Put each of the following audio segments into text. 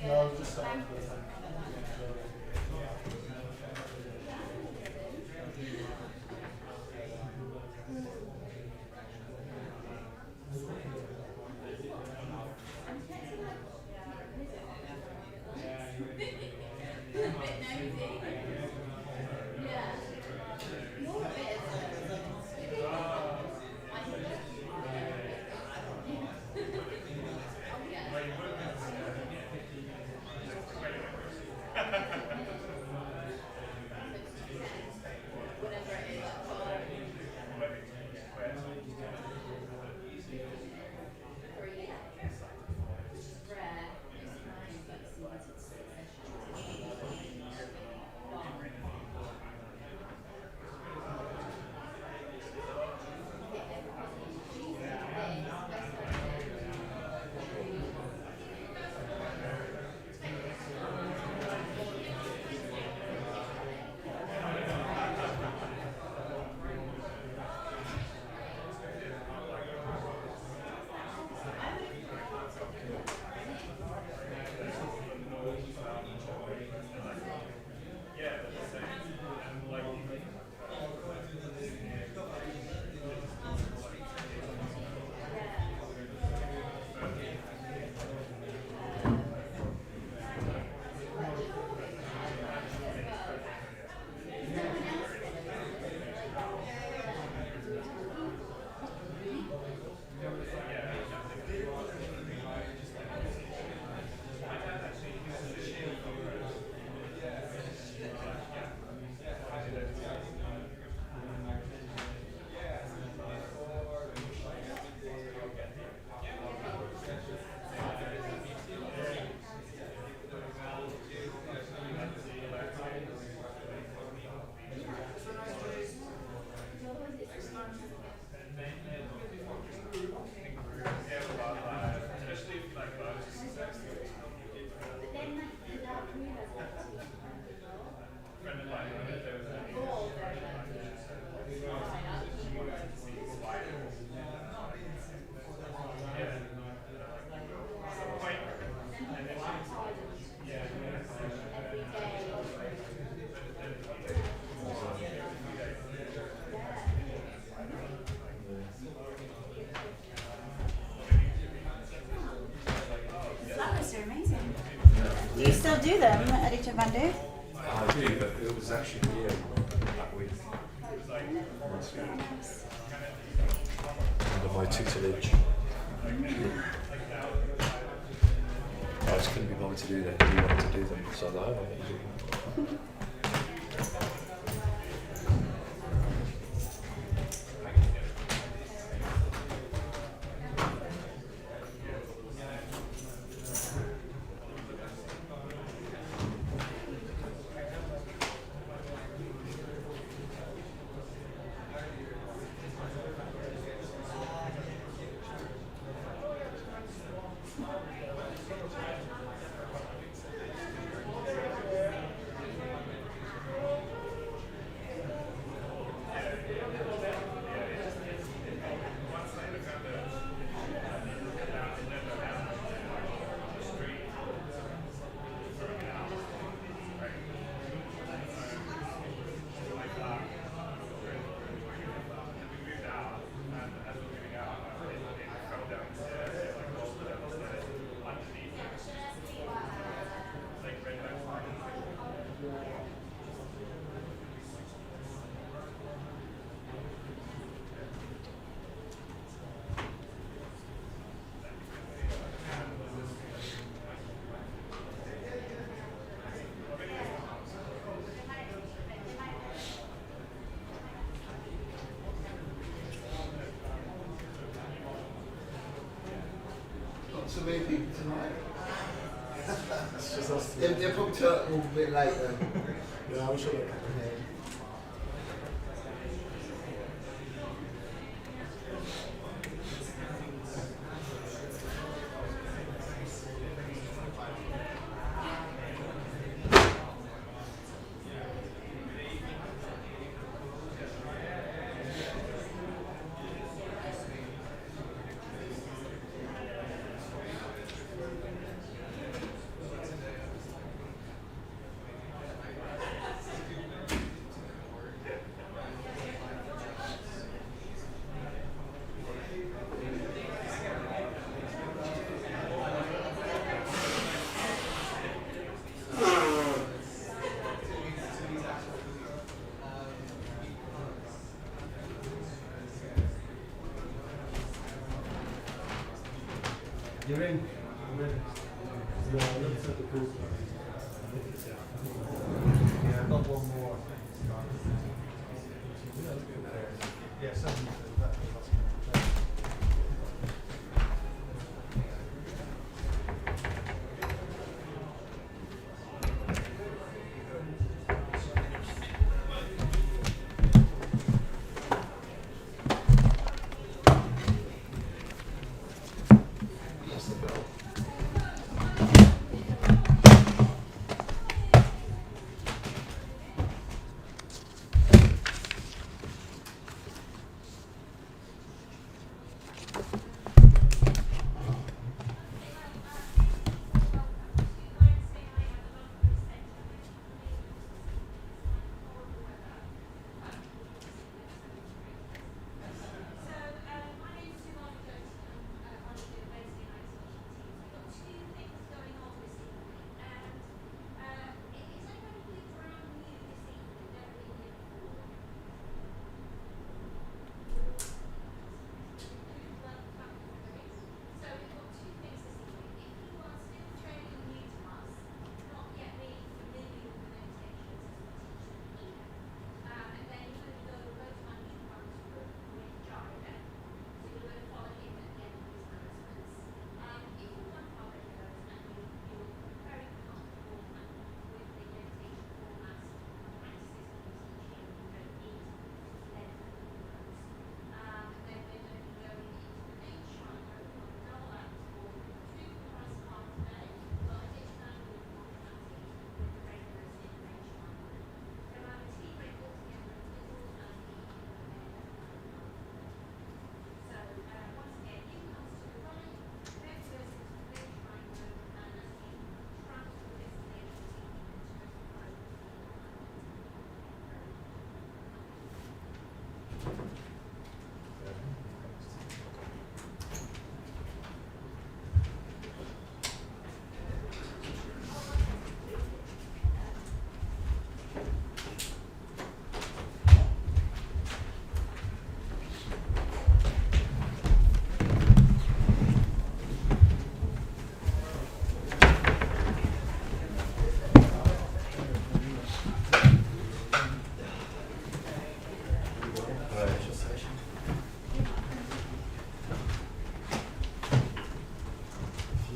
No, just Do you still do them at Vandu? I do, but it was actually here that week. Under my tutelage. I just couldn't be bothered to do that. He wanted to do them, so I was like, oh, you do them. So many people tonight. It's just us. They're probably turning up a little bit later. Yeah, I'm sure they can. You're in. Yeah, I've got one more. Yeah, 7. That's the bell.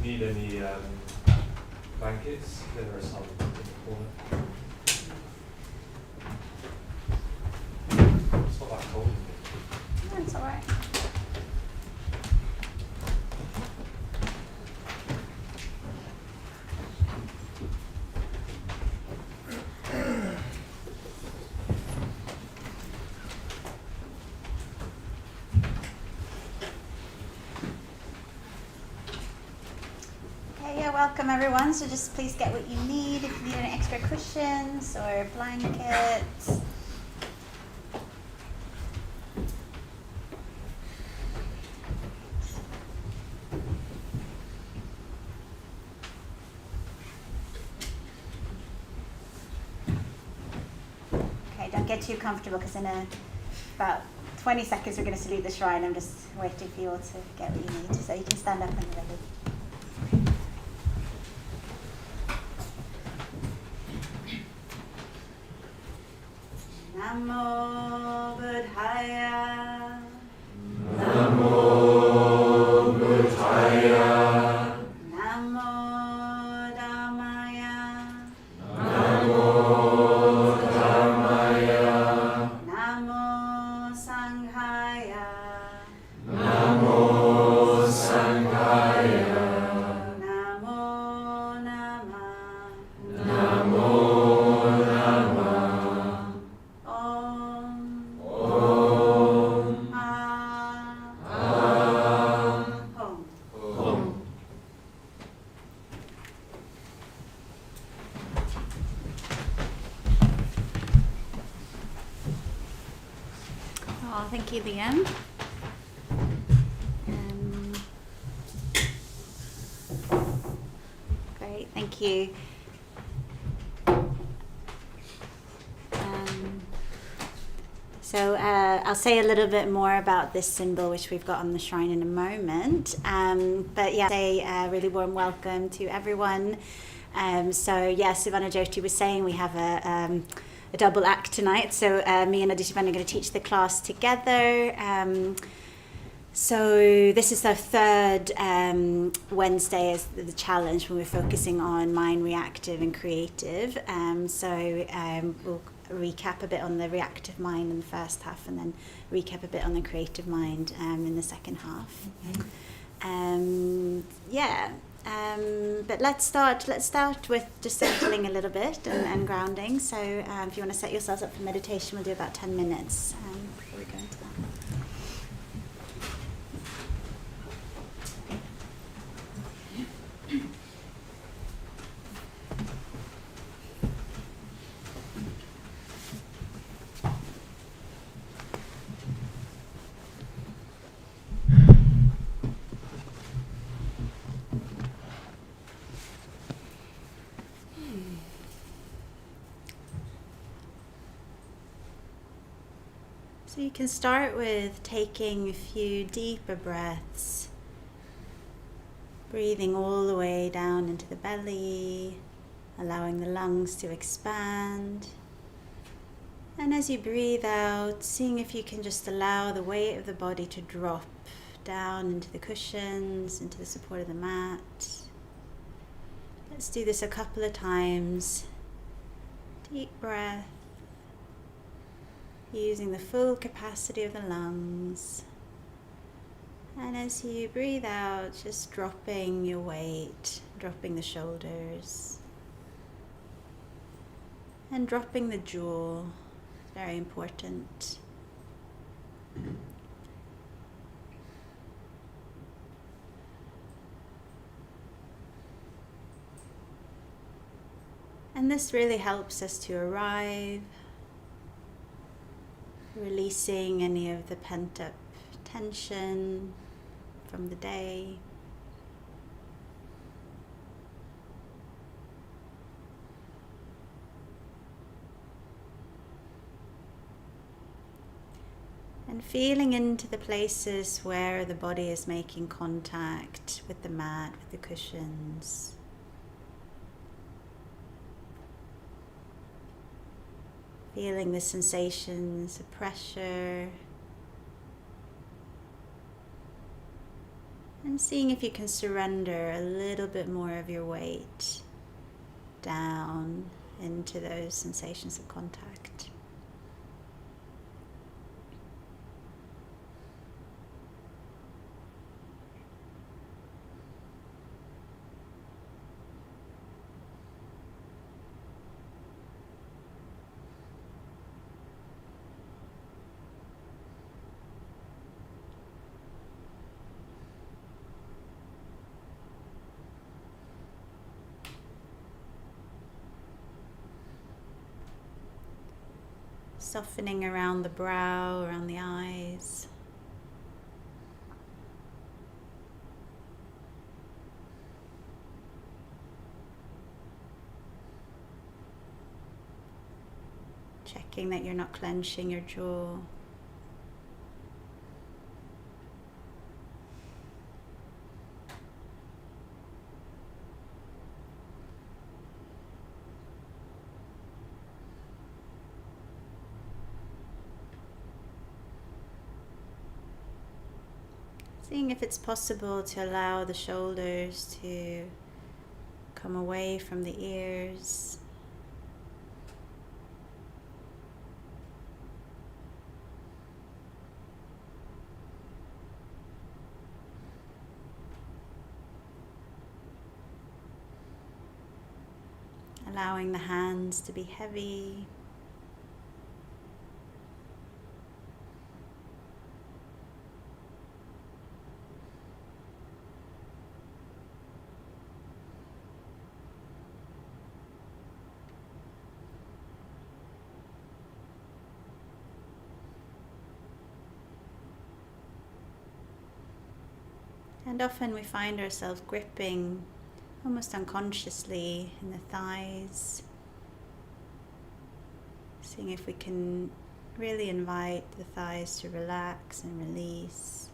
Need any blankets? There are some in the corner. It's not that cold in here. That's alright. Welcome everyone, so just please get what you need. If you need any extra cushions or blankets. Okay, don't get too comfortable because in about 20 seconds we're going to salute the shrine. I'm just waiting for you all to get what you need, so you can stand up when you're ready. Namo Buddhaya. Namo Buddhaya. Namo Dhammaya. Namo Dhammaya. Namo Sanghaya. Namo Sanghaya. Namo Namah. Namo thank you, Liam. Great, thank you. So I'll say a little bit more about this symbol, which we've got on the shrine in a moment. But yeah, say a really warm welcome to everyone. So yeah, Sivana Jyoti was saying we have a double act tonight. So me and Adityavan are going to teach the class together. So this is our third Wednesday as the challenge when we're focusing on mind, reactive and creative. We'll recap a bit on the reactive mind in the first half and then recap a bit on the creative mind in the second half. But let's start with just settling a little bit and grounding. So if you want to set yourselves up for meditation, we'll do about 10 minutes before we go into that. So you can start with taking a few deeper breaths, breathing all the way down into the belly, allowing the lungs to expand. And as you breathe out, seeing if you can just allow the weight of the body to drop down into the cushions, into the support of the mat. Let's do this a couple of times. Deep breath. Using the full capacity of the lungs. And as you breathe out, just dropping your weight, dropping the shoulders, and dropping the jaw. Very important. And this really helps us to arrive, releasing any of the pent-up tension from the day. And feeling into the places where the body is making contact with the mat, with the cushions. Feeling the sensations of pressure. And seeing if you can surrender a little bit more of your weight down into those sensations of contact. Softening around the brow, around the eyes. Checking that you're not clenching your jaw. Seeing if it's possible to allow the shoulders to come away from the ears. Allowing the hands to be heavy. And often we find ourselves gripping almost unconsciously in the thighs, seeing if we can Really invite the thighs to relax and release.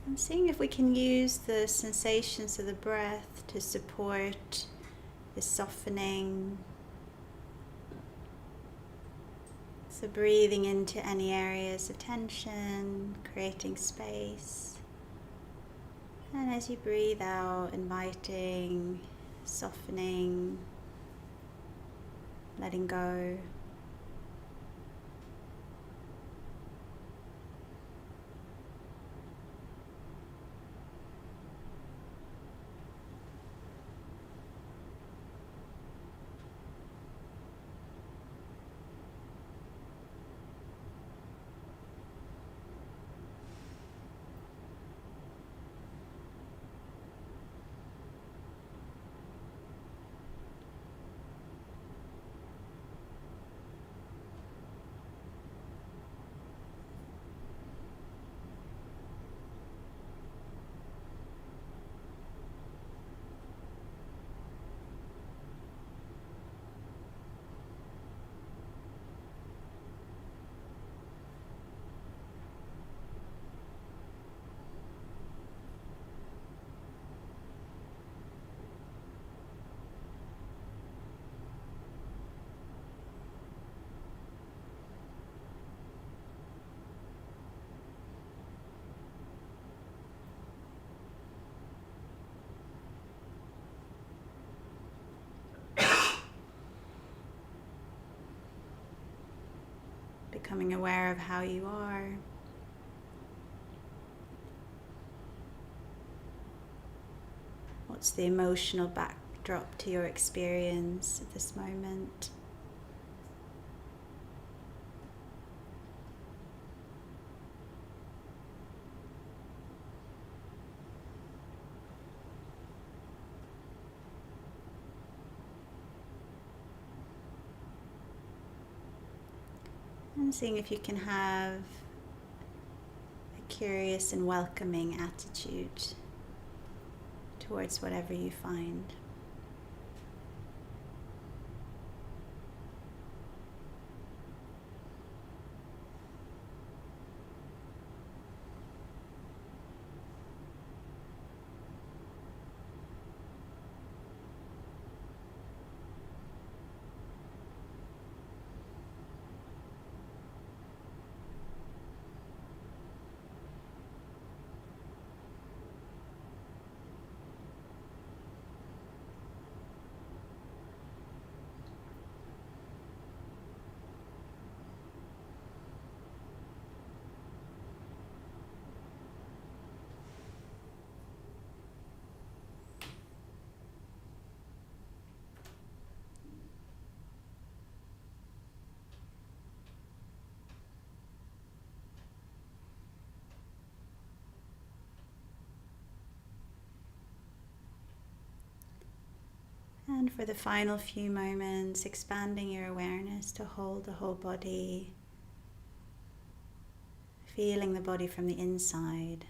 And seeing if we can use the sensations of the breath to support the softening. So breathing into any areas of tension, creating space. And as you breathe out, inviting, softening, letting go. Becoming aware of how you are. What's the emotional backdrop to your experience at this moment? And seeing if you can have a curious and welcoming attitude towards whatever you find. And for the final few moments, expanding your awareness to hold the whole body, feeling the body from the inside.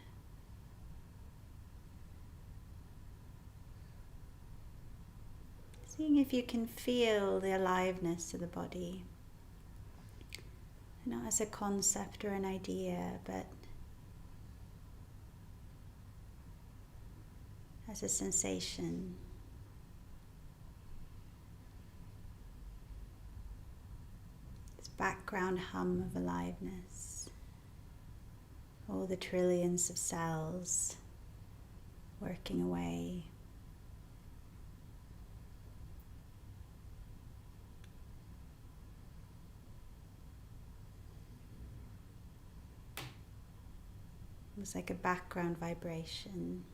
Seeing if you can feel the aliveness of the body, not as a concept or an idea, but as a sensation. This background hum of aliveness, all the trillions of cells working away. It's like a background vibration.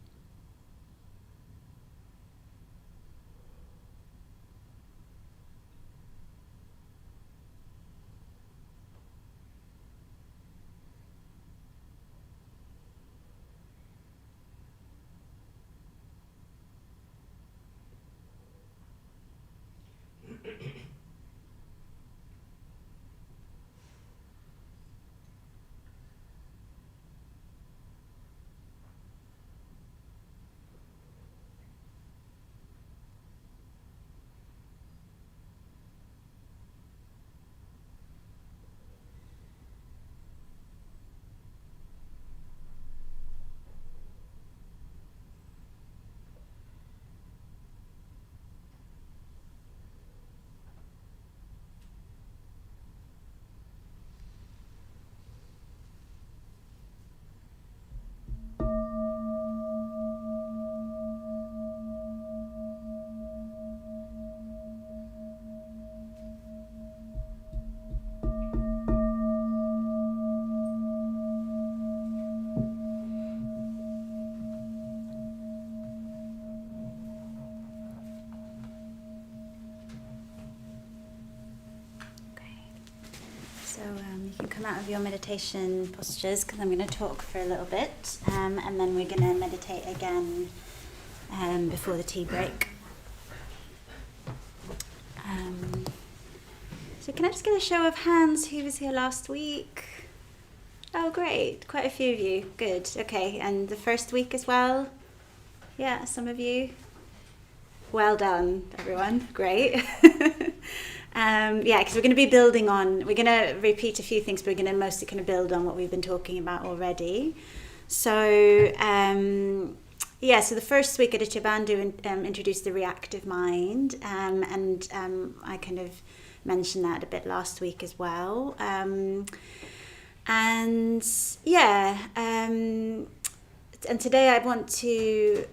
You can come out of your meditation postures because I'm going to talk for a little bit, and then we're going to meditate again before the tea break. So can I just get a show of hands who was here last week? Oh, great. Quite a few of you. Good. Okay. And the first week as well? Yeah, some of you. Well done, everyone. Great. Because we're going to be building on, we're going to repeat a few things, but we're going to mostly kind of build on what we've been talking about already. So, so the first week Aditya Bandhu introduced the reactive mind, and I kind of mentioned that a bit last week as well. And today I want to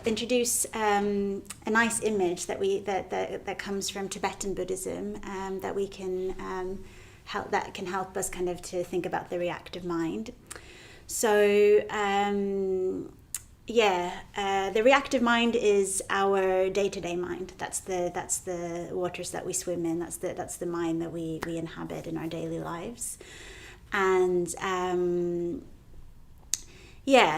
introduce a nice image that comes from Tibetan Buddhism that we can help us kind of to think about the reactive mind. So the reactive mind is our day-to-day mind. That's the waters that we swim in. That's the mind that we inhabit in our daily lives, and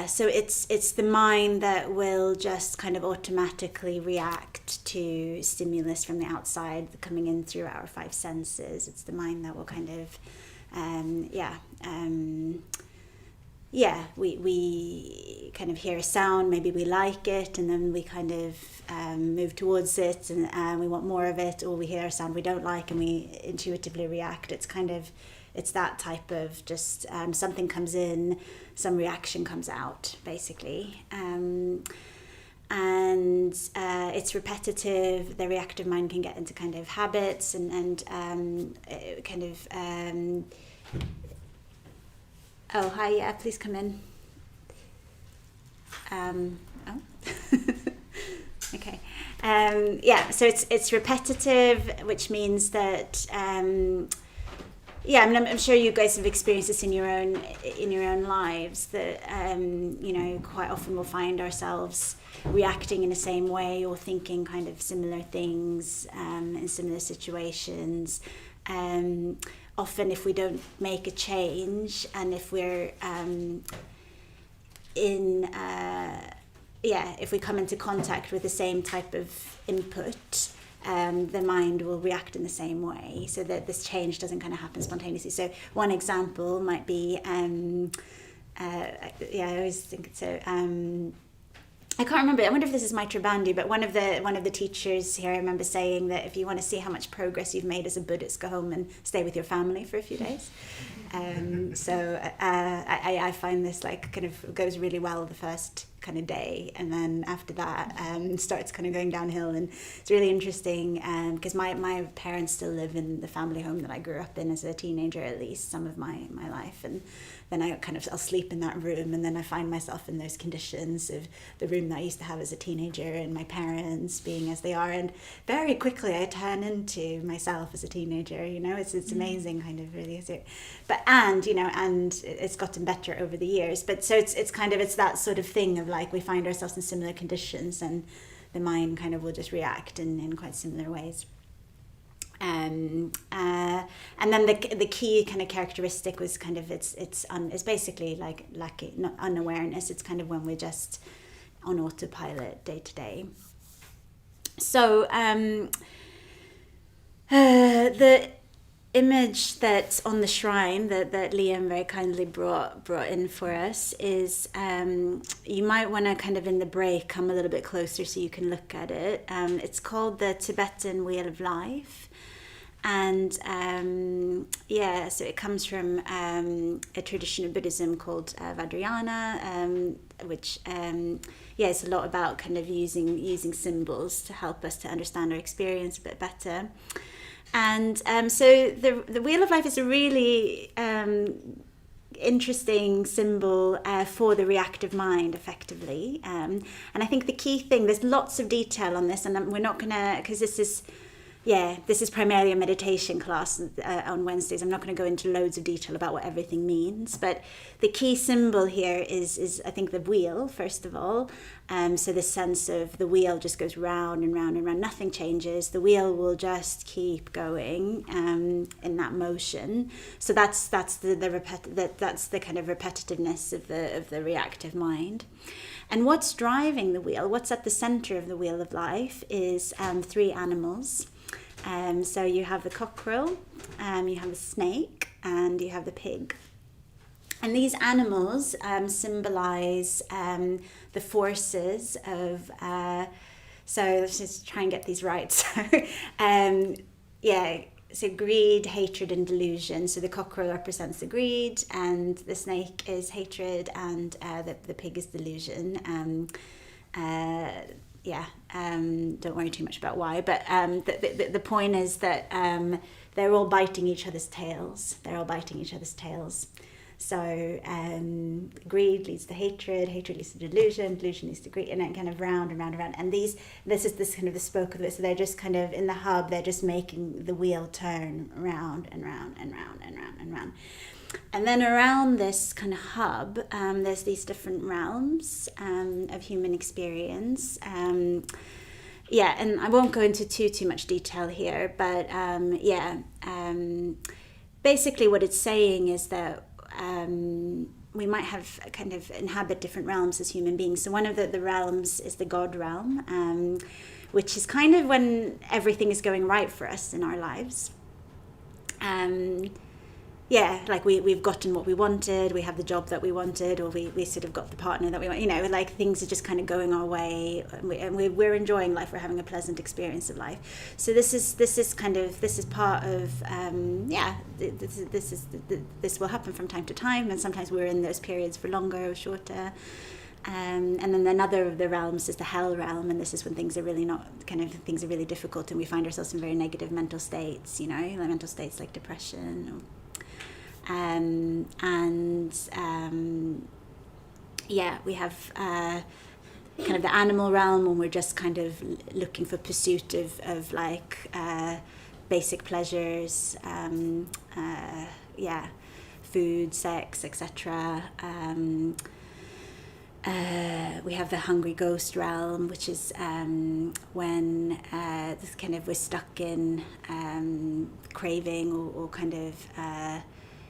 so it's the mind that will just kind of automatically react to stimulus from the outside coming in through our five senses. It's the mind that will kind of, we kind of hear a sound, maybe we like it, and then we kind of move towards it, and we want more of it, or we hear a sound we don't like and we intuitively react. It's that type of just something comes in, some reaction comes out, basically. It's repetitive. The reactive mind can get into kind of habits and oh, hi, yeah, please come in. Okay. So it's repetitive, which means that I'm sure you guys have experienced this in your own lives, that quite often we'll find ourselves reacting in the same way or thinking kind of similar things in similar situations. Often if we don't make a change, and if we're if we come into contact with the same type of input, the mind will react in the same way, so that this change doesn't kind of happen spontaneously. So one example might be, I always think so. I can't remember. I wonder if this is Maitreya Bandhu, but one of the teachers here, I remember saying that if you want to see how much progress you've made as a Buddhist, go home and stay with your family for a few days. I find this like kind of goes really well the first kind of day, and then after that starts kind of going downhill. And it's really interesting because my parents still live in the family home that I grew up in as a teenager, at least some of my life, and then I'll sleep in that room, and then I find myself in those conditions of the room that I used to have as a teenager and my parents being as they are, and very quickly I turn into myself as a teenager. It's amazing, kind of, really, is it? But and it's gotten better over the years. But so it's kind of, it's that sort of thing of like we find ourselves in similar conditions, and the mind kind of will just react in quite similar ways. And then the key kind of characteristic was kind of it's basically like lacking, not unawareness. It's kind of when we're just on autopilot day to day. So the image that's on the shrine that Liam very kindly brought in for us is, you might want to kind of in the break come a little bit closer so you can look at it. It's called the Tibetan Wheel of Life. And so it comes from a tradition of Buddhism called Vajrayana, which it's a lot about kind of using symbols to help us to understand our experience a bit better. And so the Wheel of Life is a really interesting symbol for the reactive mind, effectively. And I think the key thing, there's lots of detail on this, and we're not gonna, because this is yeah, this is primarily a meditation class on Wednesdays. I'm not going to go into loads of detail about what everything means, but the key symbol here is I think the wheel, first of all. So this sense of the wheel just goes round and round and round. Nothing changes. The wheel will just keep going in that motion. So that's the that's the kind of repetitiveness of the reactive mind. And what's driving the wheel, what's at the center of the wheel of life, is three animals. So you have the cockerel, you have the snake, and you have the pig. And these animals symbolize the forces of, so let's just try and get these right. So greed, hatred, and delusion. So the cockerel represents the greed, and the snake is hatred, and the pig is delusion. Don't worry too much about why, but the point is that they're all biting each other's tails. So greed leads to hatred, hatred leads to delusion, delusion leads to greed, and then kind of round and round and round. And this is this kind of the spoke of it. So they're just kind of in the hub. They're just making the wheel turn round and round and round and round and round. And then around this kind of hub, there's these different realms of human experience. And I won't go into too much detail here, but basically what it's saying is that we might have kind of inhabit different realms as human beings. So one of the realms is the God realm, which is kind of when everything is going right for us in our lives. Like we've gotten what we wanted, we have the job that we wanted, or we sort of got the partner that we want, like things are just kind of going our way, and we're enjoying life, we're having a pleasant experience of life. So this is part of, this will happen from time to time, and sometimes we're in those periods for longer or shorter. And then another of the realms is the hell realm, and this is when things are really things are really difficult, and we find ourselves in very negative mental states, like mental states like depression, or we have kind of the animal realm, when we're just kind of looking for pursuit of like basic pleasures, food, sex, etc. We have the hungry ghost realm, which is when this kind of we're stuck in craving or kind of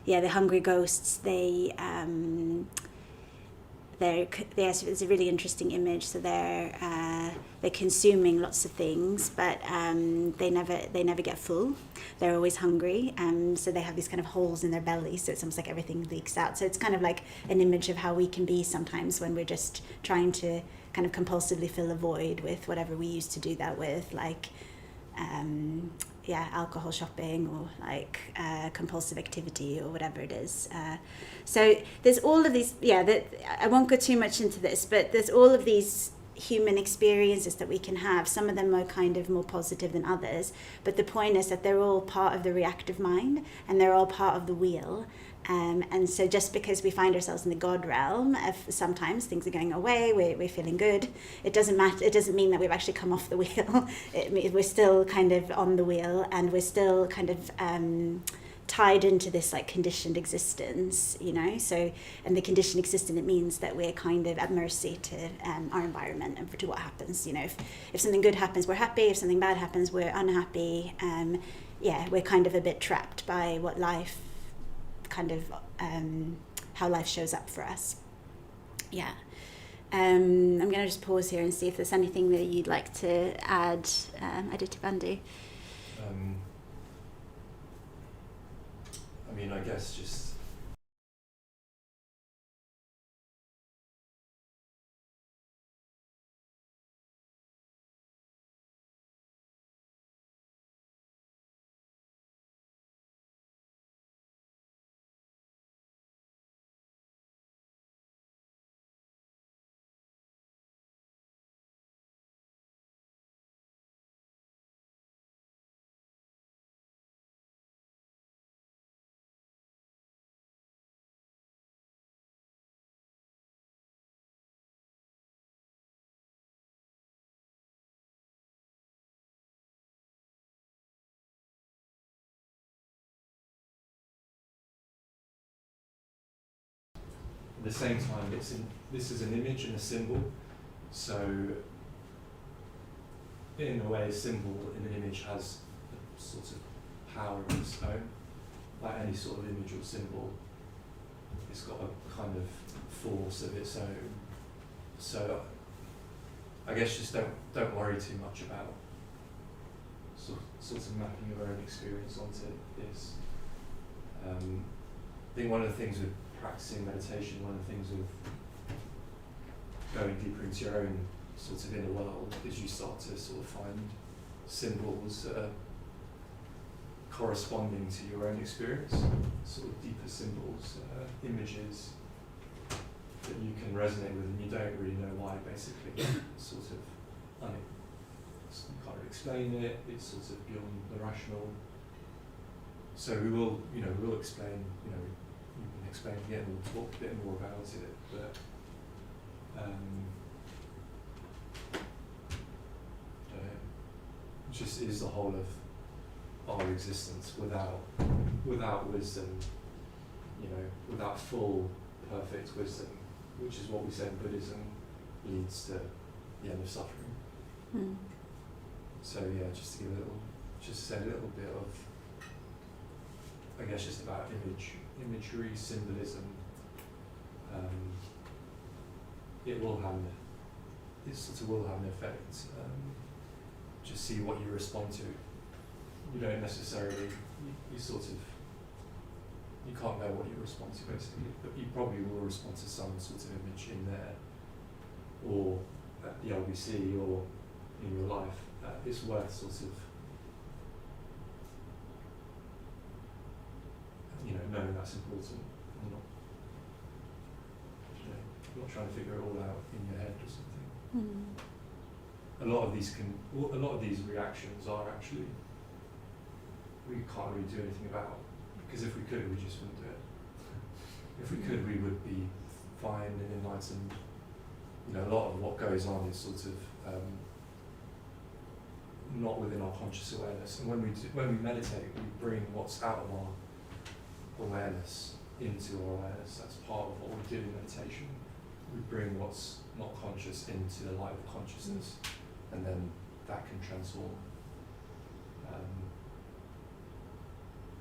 the hungry ghosts. It's a really interesting image. So they're consuming lots of things, but they never get full. They're always hungry, so they have these kind of holes in their belly. So it's almost like everything leaks out. So it's kind of like an image of how we can be sometimes when we're just trying to kind of compulsively fill a void with whatever we used to do that with, like alcohol shopping, or like compulsive activity, or whatever it is. So there's all of these, I won't go too much into this, but there's all of these human experiences that we can have. Some of them are kind of more positive than others, but the point is that they're all part of the reactive mind, and they're all part of the wheel. And so just because we find ourselves in the God realm, if sometimes things are going our way, we're feeling good, it doesn't matter. It doesn't mean that we've actually come off the wheel. We're still kind of on the wheel, and we're still kind of tied into this like conditioned existence, So, and the conditioned existence, it means that we're kind of at mercy to our environment and to what happens. If something good happens, we're happy. If something bad happens, we're unhappy. We're kind of a bit trapped by what life kind of how life shows up for us. I'm going to just pause here and see if there's anything that you'd like to add, Aditya. I guess just At the same time, this is an image and a symbol. So, in a way, a symbol in an image has a sort of power of its own. Like any sort of image or symbol, it's got a kind of force of its own. So, I guess just don't worry too much about sort of mapping your own experience onto this. I think one of the things with practicing meditation, one of the things with going deeper into your own sort of inner world, is you start to sort of find symbols that are corresponding to your own experience, sort of deeper symbols, images that you can resonate with, and you don't really know why, basically. Sort of, you can't really explain it, it's sort of beyond the rational. So we will explain, you can explain again, we'll talk a bit more about it, but it just is the whole of our existence without wisdom, without full, perfect wisdom, which is what we say in Buddhism leads to the end of suffering. Mm. So yeah, just to say a little bit of, I guess, just about imagery, symbolism. It will have an effect. Just see what you respond to. You don't necessarily, you can't know what you respond to, basically, but you probably will respond to some sort of image in there, or at the LBC, or in your life. It's worth sort of, knowing that's important. I'm not trying to figure it all out in your head or something. Mm. A lot of these reactions are actually, we can't really do anything about, because if we could, we just wouldn't do it. If we could, we would be fine and enlightened. A lot of what goes on is sort of not within our conscious awareness. And when we meditate, we bring what's out of our awareness into our awareness. That's part of what we do in meditation. We bring what's not conscious into the light of consciousness, and then that can transform.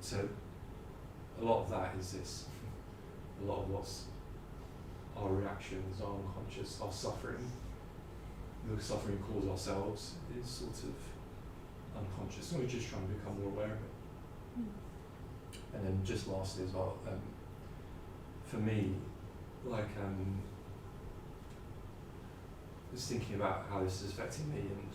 So a lot of that is this. A lot of what's our reactions, our unconscious, our suffering, the suffering we cause ourselves, is sort of unconscious, and we're just trying to become more aware of it. Mm. And then just lastly as well, for me, just thinking about how this is affecting me, and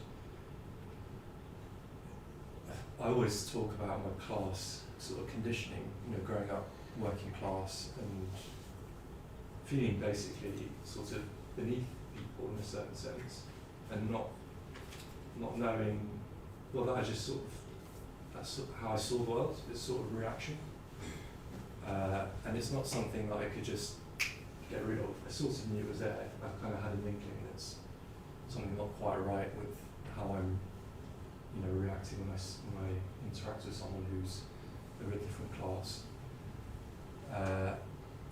I always talk about my class sort of conditioning, growing up working class and feeling basically sort of beneath people in a certain sense, and not knowing, that's sort of how I saw the world, this sort of reaction. And it's not something that I could just get rid of. I sort of knew it was there. I kind of had an inkling that's something not quite right with how I'm, reacting when I interact with someone who's of a different class.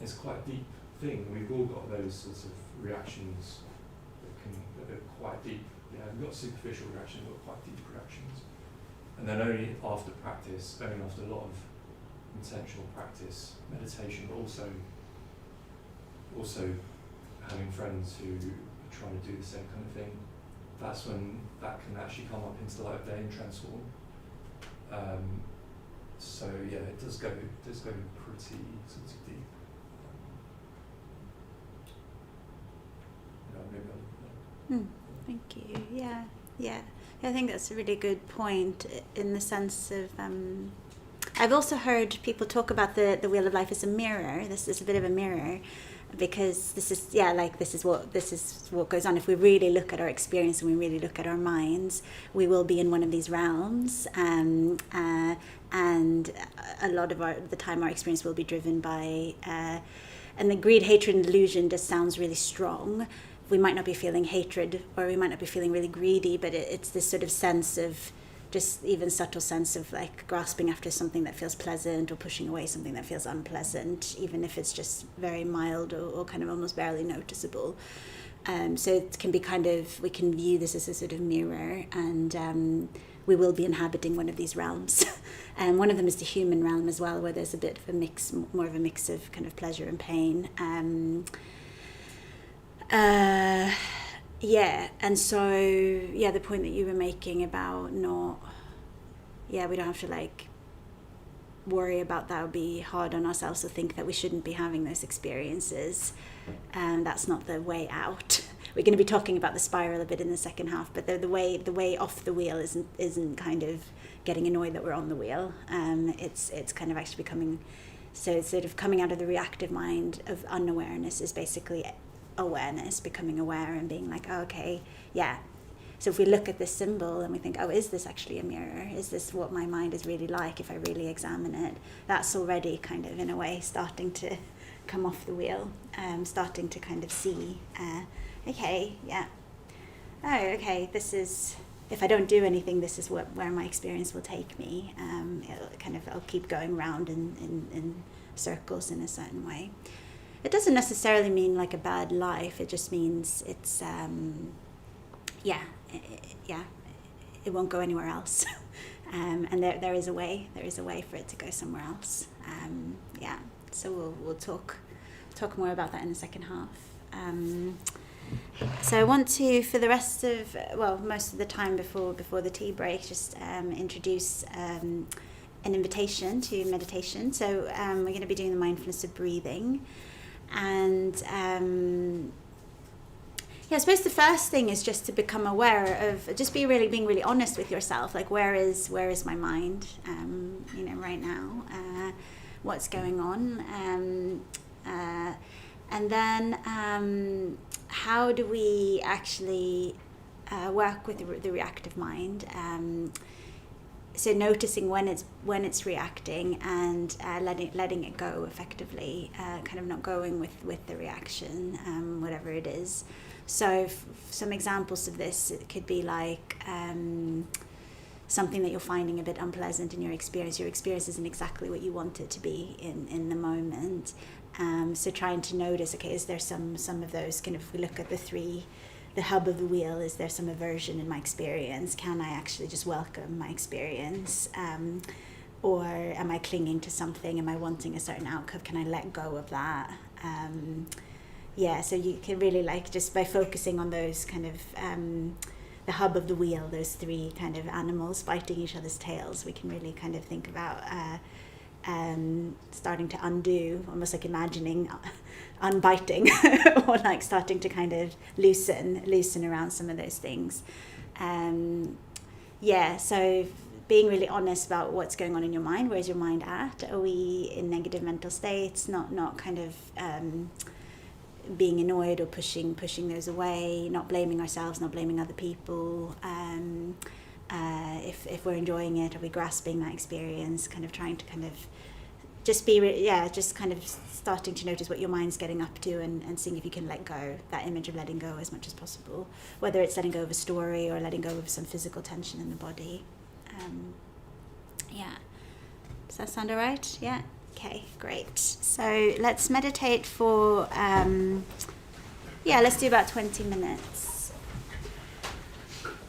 It's quite a deep thing. We've all got those sorts of reactions that are quite deep. We've got superficial reactions, we've got quite deep reactions. And then only after practice, only after a lot of intentional practice, meditation, but also having friends who are trying to do the same kind of thing, that's when that can actually come up into the light of day and transform. So yeah, it does go pretty sort of deep. Thank you. Yeah. I think that's a really good point in the sense of. I've also heard people talk about the wheel of life as a mirror. This is a bit of a mirror, because this is what goes on. If we really look at our experience and we really look at our minds, we will be in one of these realms, and a lot of the time our experience will be driven by, and the greed, hatred, and delusion just sounds really strong. We might not be feeling hatred, or we might not be feeling really greedy, but it's this sort of sense of just even subtle sense of like grasping after something that feels pleasant or pushing away something that feels unpleasant, even if it's just very mild or kind of almost barely noticeable. So it can be kind of, we can view this as a sort of mirror, and we will be inhabiting one of these realms. And one of them is the human realm as well, where there's a bit of a mix, more of a mix of kind of pleasure and pain. Yeah, and so, yeah, the point that you were making about we don't have to like worry about that or be hard on ourselves or think that we shouldn't be having those experiences. That's not the way out. We're going to be talking about the spiral a bit in the second half, but the way off the wheel isn't kind of getting annoyed that we're on the wheel. It's kind of actually becoming, so it's sort of coming out of the reactive mind of unawareness is basically awareness, becoming aware and being like, oh, okay, yeah. So if we look at this symbol and we think, oh, is this actually a mirror? Is this what my mind is really like if I really examine it? That's already kind of, in a way, starting to come off the wheel, starting to kind of see, okay, yeah. Oh, okay, this is, if I don't do anything, this is where my experience will take me. I'll keep going round in circles in a certain way. It doesn't necessarily mean like a bad life. It just means it's, it won't go anywhere else. And there is a way for it to go somewhere else. So we'll talk more about that in the second half. So I want to, for the rest of, most of the time before the tea break, just introduce an invitation to meditation. So we're going to be doing the mindfulness of breathing. And I suppose the first thing is just to become aware of, just being really honest with yourself. Like, where is my mind, right now? What's going on? And then how do we actually work with the reactive mind? So noticing when it's reacting and letting it go effectively, kind of not going with the reaction, whatever it is. So some examples of this, it could be like something that you're finding a bit unpleasant in your experience. Your experience isn't exactly what you want it to be in the moment. So trying to notice, okay, is there some of those, kind of, if we look at the hub of the wheel, is there some aversion in my experience? Can I actually just welcome my experience? Or am I clinging to something? Am I wanting a certain outcome? Can I let go of that? So you can really, like, just by focusing on those kind of, the hub of the wheel, those three kind of animals fighting each other's tails, we can really kind of think about starting to undo, almost like imagining unbiting, or like starting to kind of loosen around some of those things. So being really honest about what's going on in your mind. Where's your mind at? Are we in negative mental states? Not kind of being annoyed or pushing those away, not blaming ourselves, not blaming other people. If we're enjoying it, are we grasping that experience? Kind of trying to kind of just be, just kind of starting to notice what your mind's getting up to, and seeing if you can let go, that image of letting go as much as possible, whether it's letting go of a story or letting go of some physical tension in the body. Does that sound all right? Yeah? Okay, great. So let's meditate for, let's do about 20 minutes.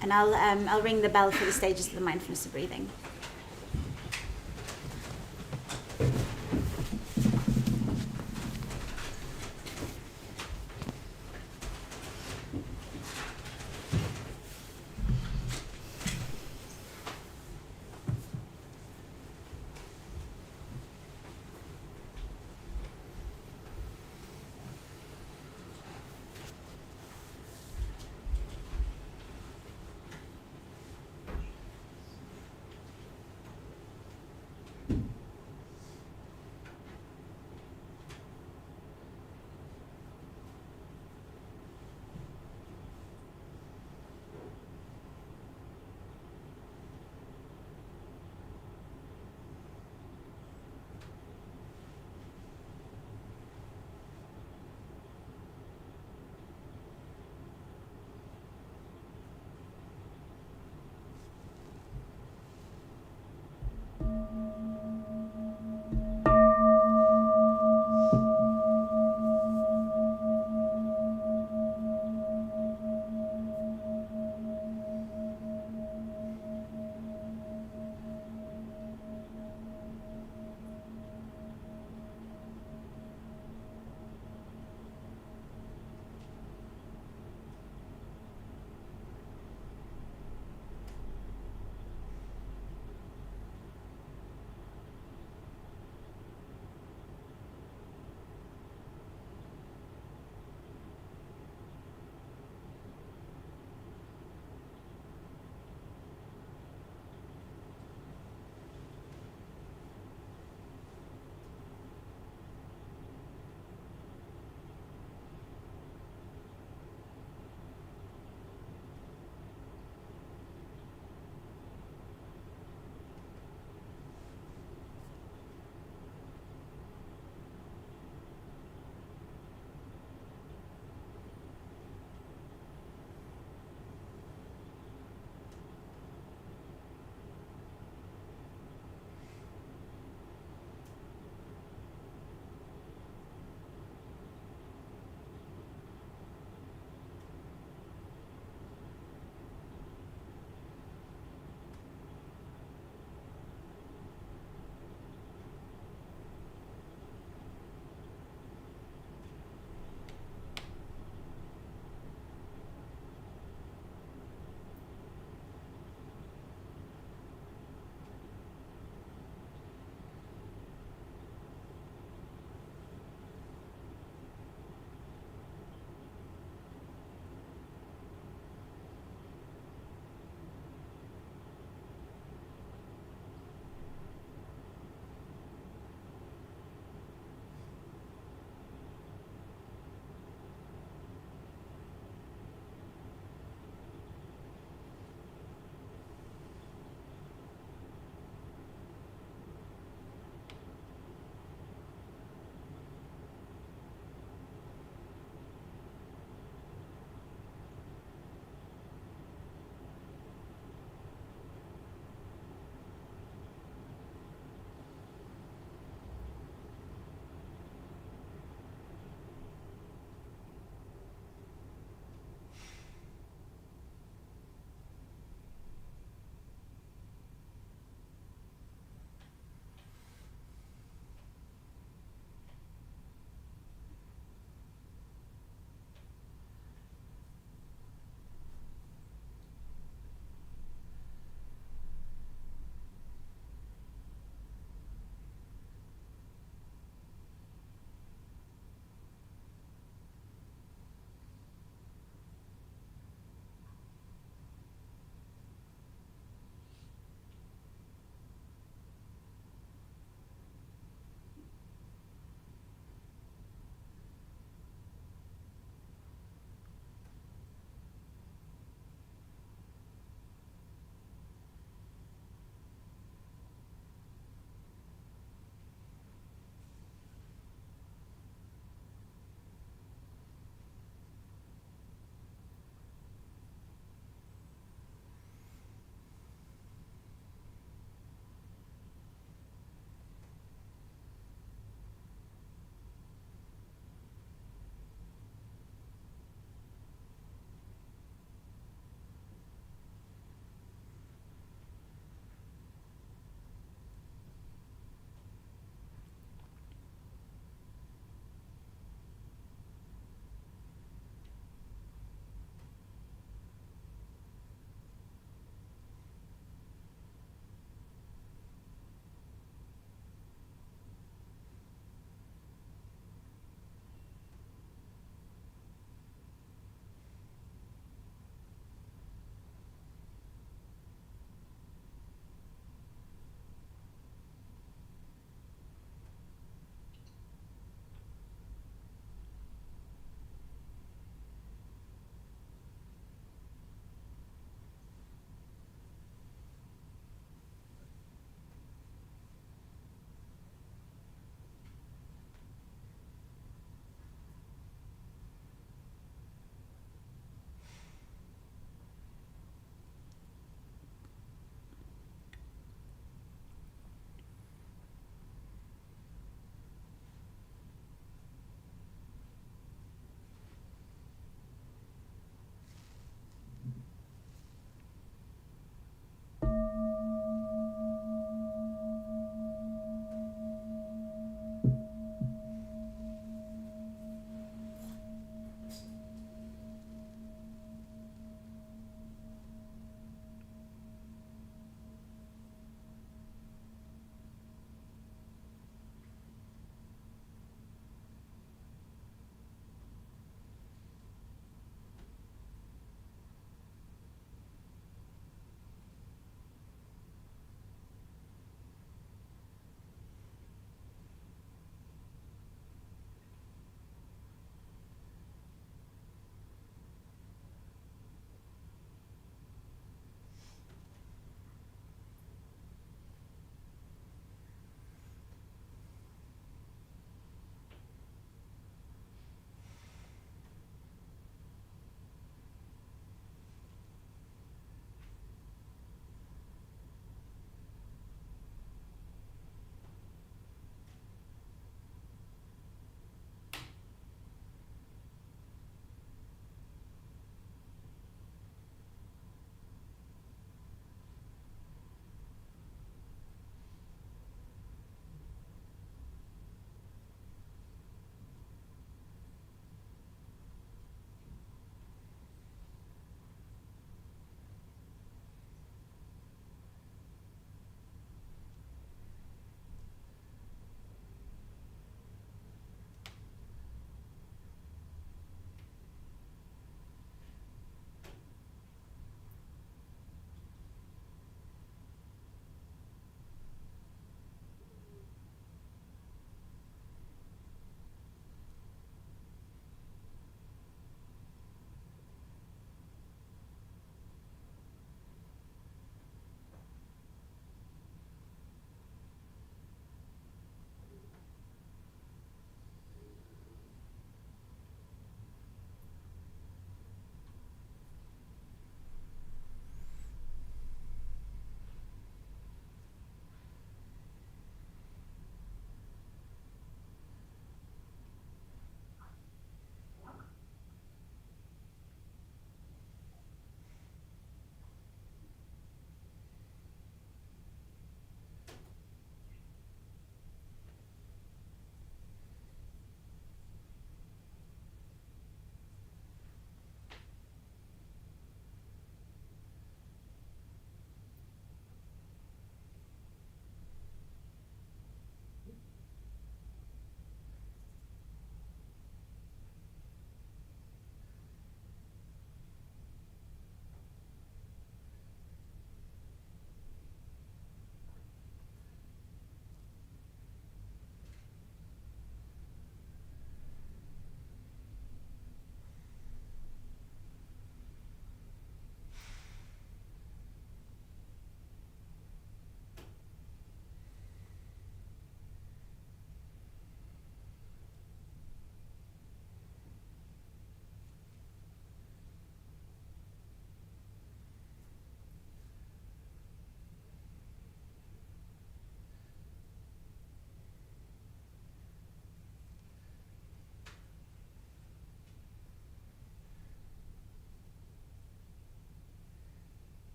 And I'll ring the bell for the stages of the mindfulness of breathing.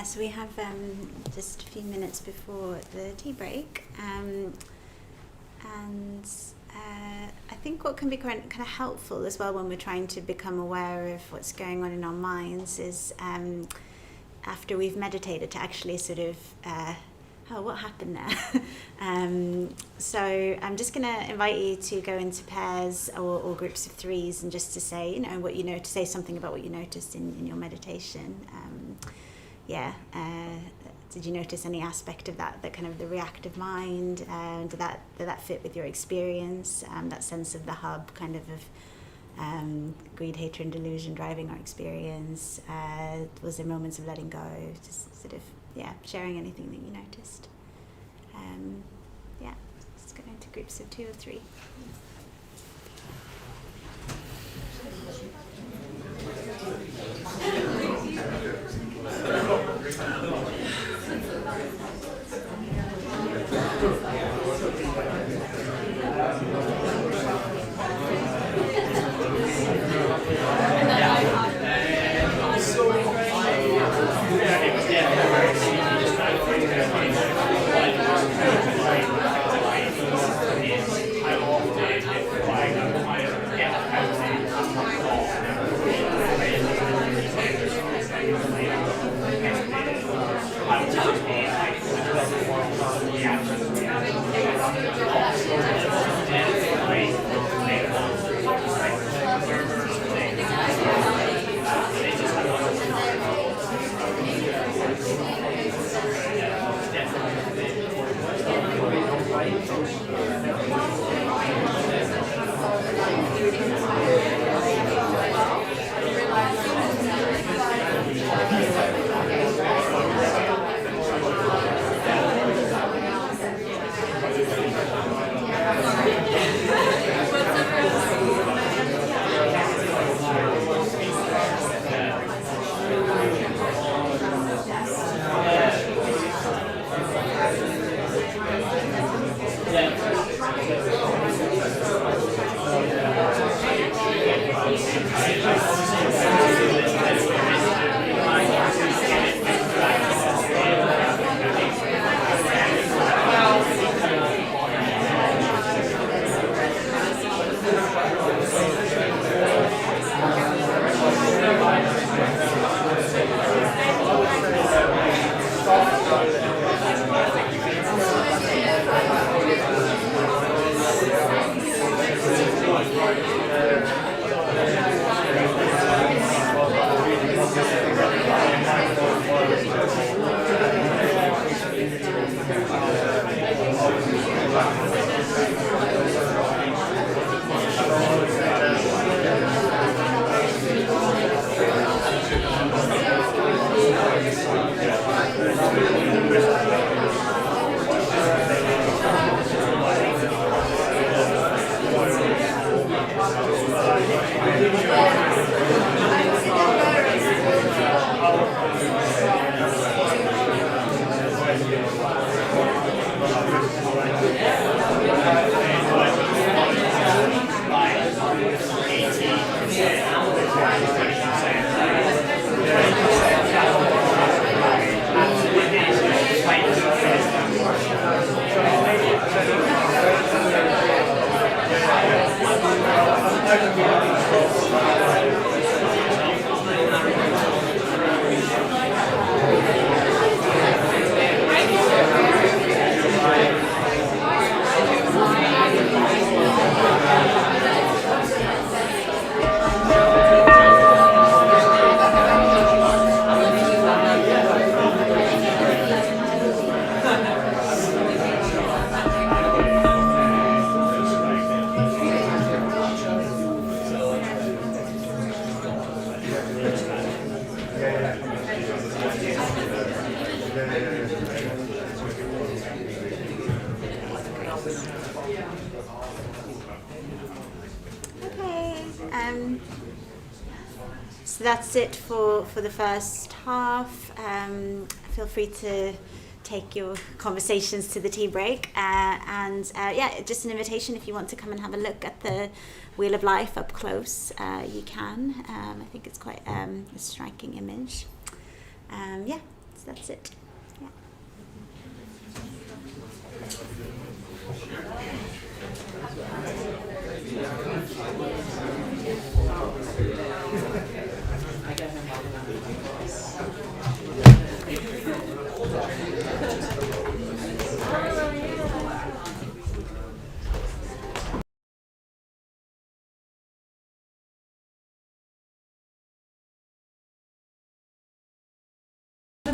So we have just a few minutes before the tea break, and I think what can be kind of helpful as well when we're trying to become aware of what's going on in our minds is after we've meditated to actually sort of what happened there? So I'm just going to invite you to go into pairs or groups of threes, and just to say, what you know, to say something about what you noticed in your meditation. Did you notice any aspect of that kind of the reactive mind? Did that fit with your experience? That sense of the hub, kind of greed, hatred, and delusion driving our experience. Was there moments of letting go? Just sort of, sharing anything that you noticed. Let's go into groups of 2 or 3. So that's it for the first half. Feel free to take your conversations to the tea break. Just an invitation, if you want to come and have a look at the Wheel of Life up close, you can. I think it's quite a striking image. that's it. Yeah.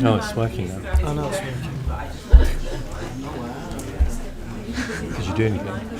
No, it's working now. I know it's working. Did you do anything?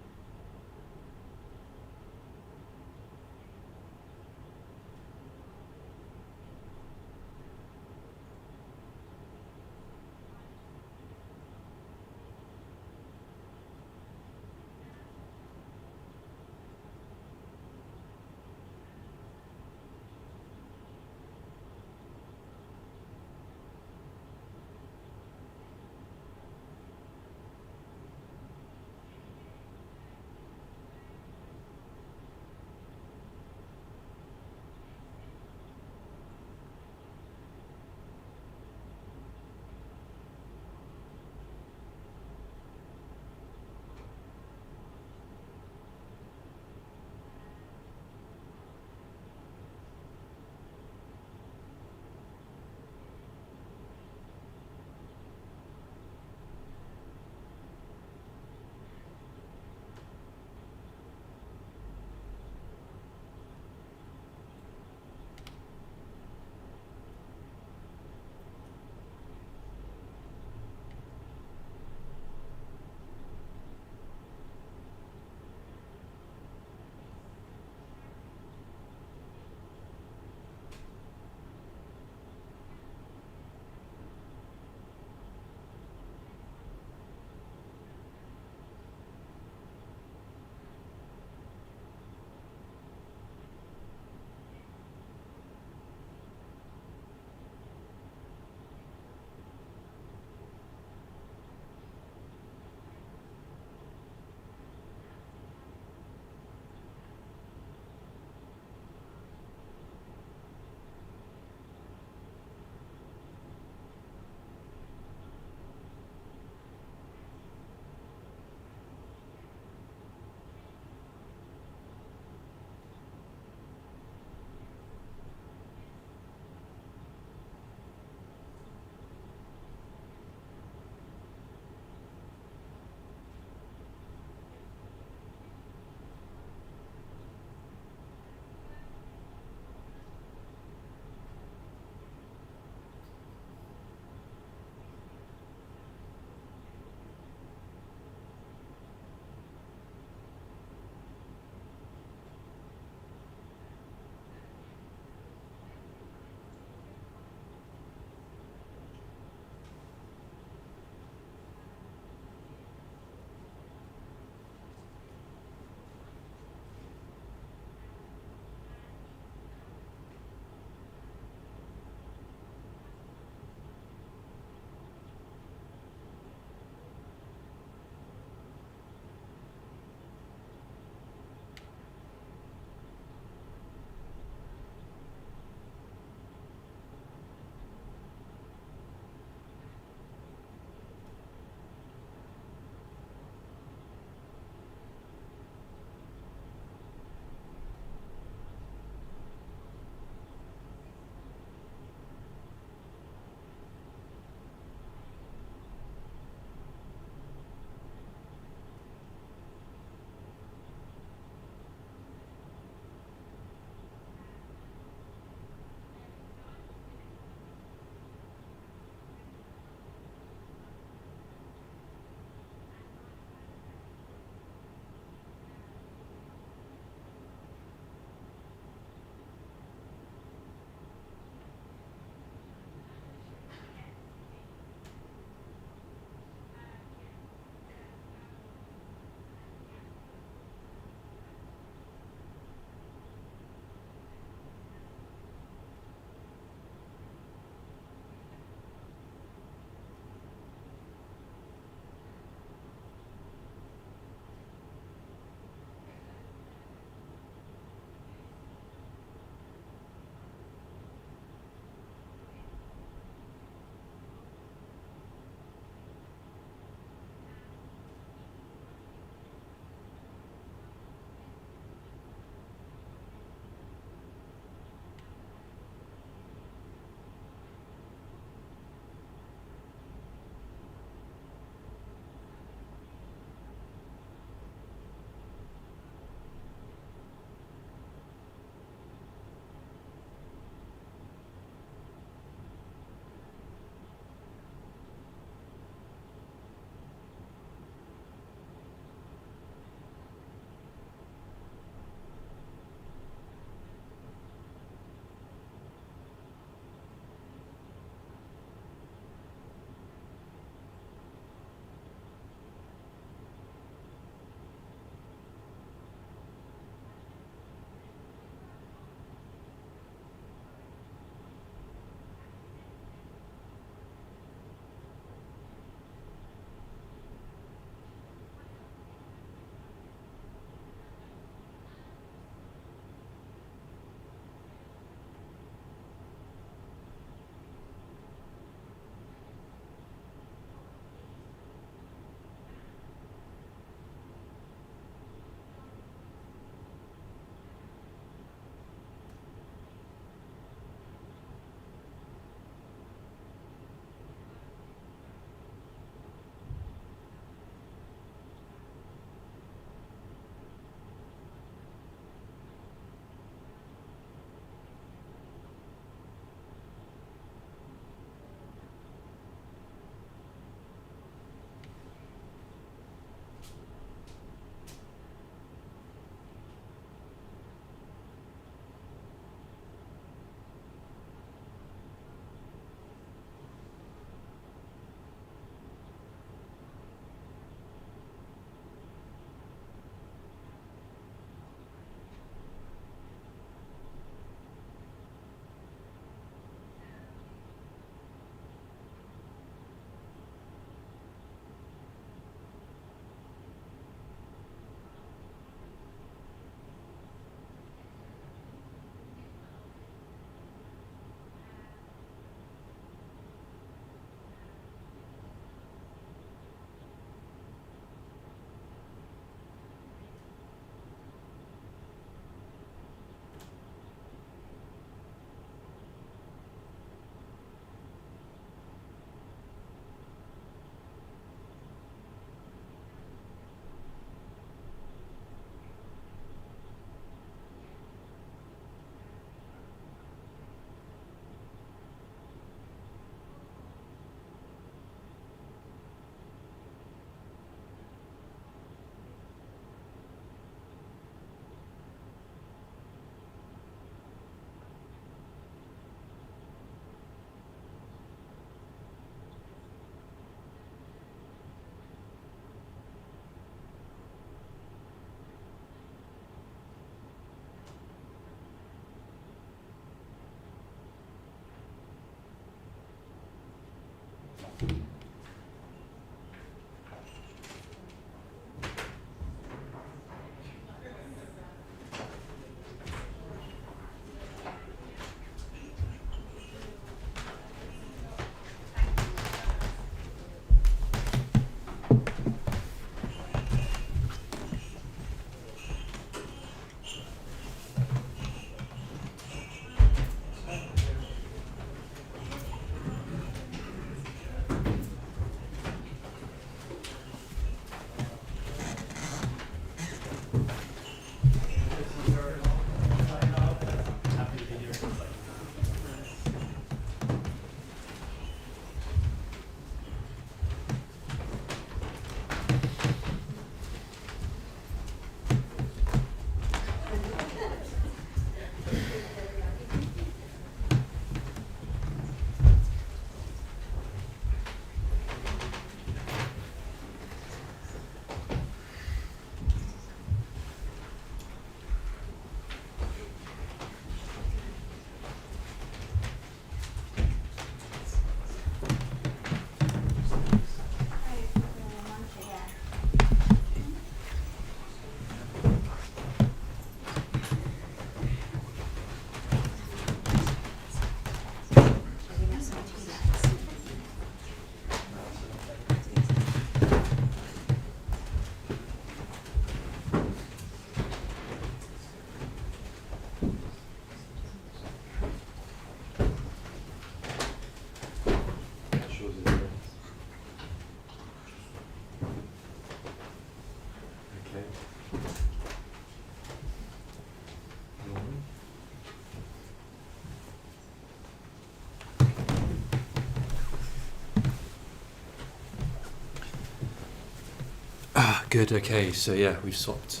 Good, okay, so yeah, we've swapped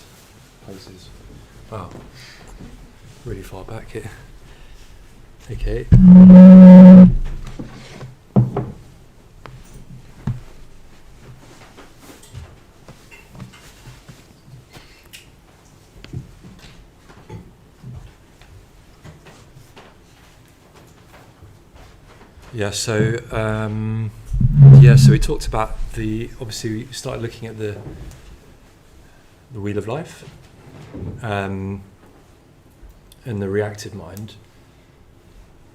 places. Wow, really far back here. Okay. So we talked about obviously we started looking at the wheel of life, and the reactive mind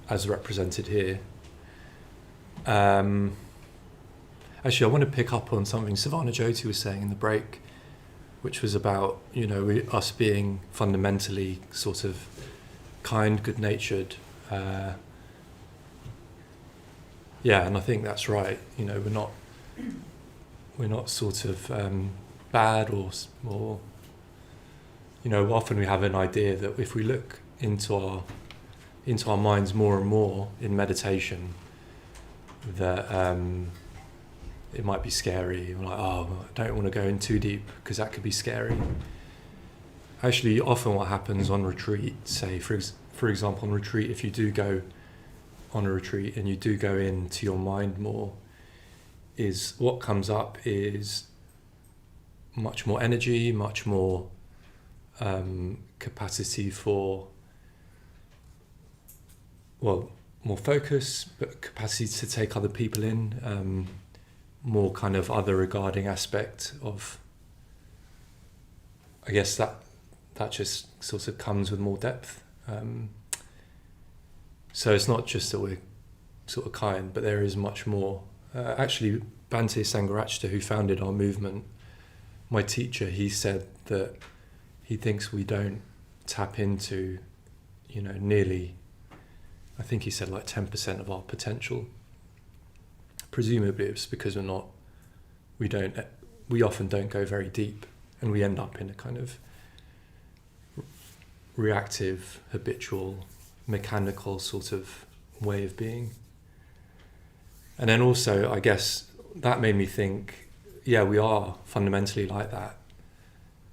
as represented here. Actually, I want to pick up on something Savannah Jyoti was saying in the break, which was about, us being fundamentally sort of kind, good-natured. And I think that's right. We're not sort of bad or often we have an idea that if we look into our minds more and more in meditation, that it might be scary. We're like, I don't want to go in too deep because that could be scary. Actually, often what happens on retreat, say for example on retreat, if you do go on a retreat and you do go into your mind more, is what comes up is much more energy, much more capacity for, more focus, but capacity to take other people in, more kind of other regarding aspect of, I guess that just sort of comes with more depth. So it's not just that we're sort of kind, but there is much more. Actually, Bhante Sangharajta, who founded our movement, my teacher, he said that he thinks we don't tap into, nearly, I think he said like 10% of our potential. Presumably it's because we often don't go very deep, and we end up in a kind of reactive, habitual, mechanical sort of way of being. And then also, I guess, that made me think, we are fundamentally like that.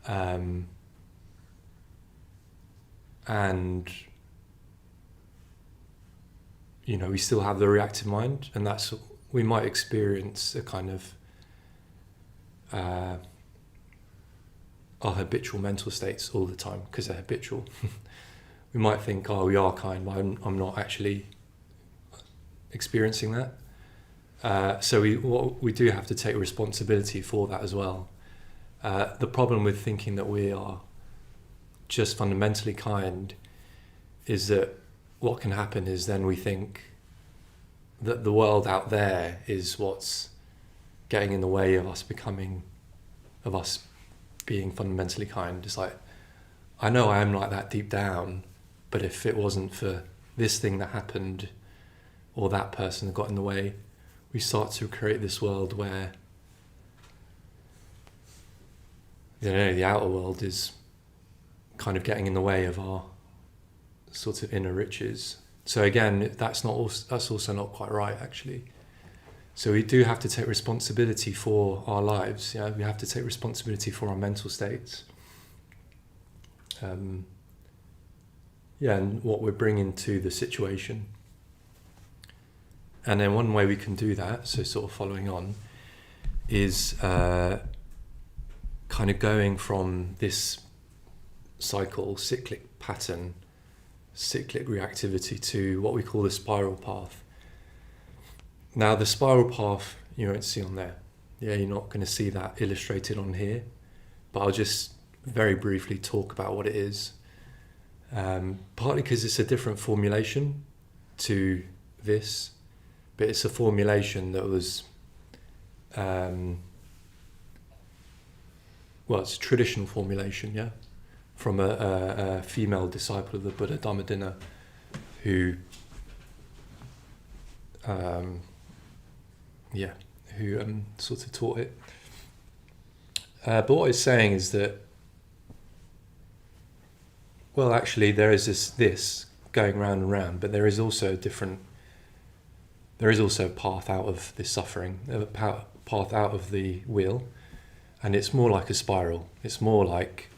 And, we still have the reactive mind, and we might experience a kind of our habitual mental states all the time because they're habitual. We might think, we are kind, but I'm not actually experiencing that. So we do have to take responsibility for that as well. The problem with thinking that we are just fundamentally kind is that what can happen is then we think that the world out there is what's getting in the way of us being fundamentally kind. It's like, I know I am like that deep down, but if it wasn't for this thing that happened or that person that got in the way, we start to create this world where, the outer world is kind of getting in the way of our sort of inner riches. So again, that's also not quite right, actually. So we do have to take responsibility for our lives. We have to take responsibility for our mental states. And what we're bringing to the situation. And then one way we can do that, so sort of following on, is kind of going from this cyclic pattern, cyclic reactivity, to what we call the spiral path. Now, the spiral path you won't see on there. You're not going to see that illustrated on here, but I'll just very briefly talk about what it is. Partly because it's a different formulation to this, but it's a formulation that was, it's a traditional formulation, from a female disciple of the Buddha, Dhammadinna, who sort of taught it. But what it's saying is that, well, actually, there is this going round and round, but there is also a path out of this suffering, a path out of the wheel, and it's more like a spiral. It's more like,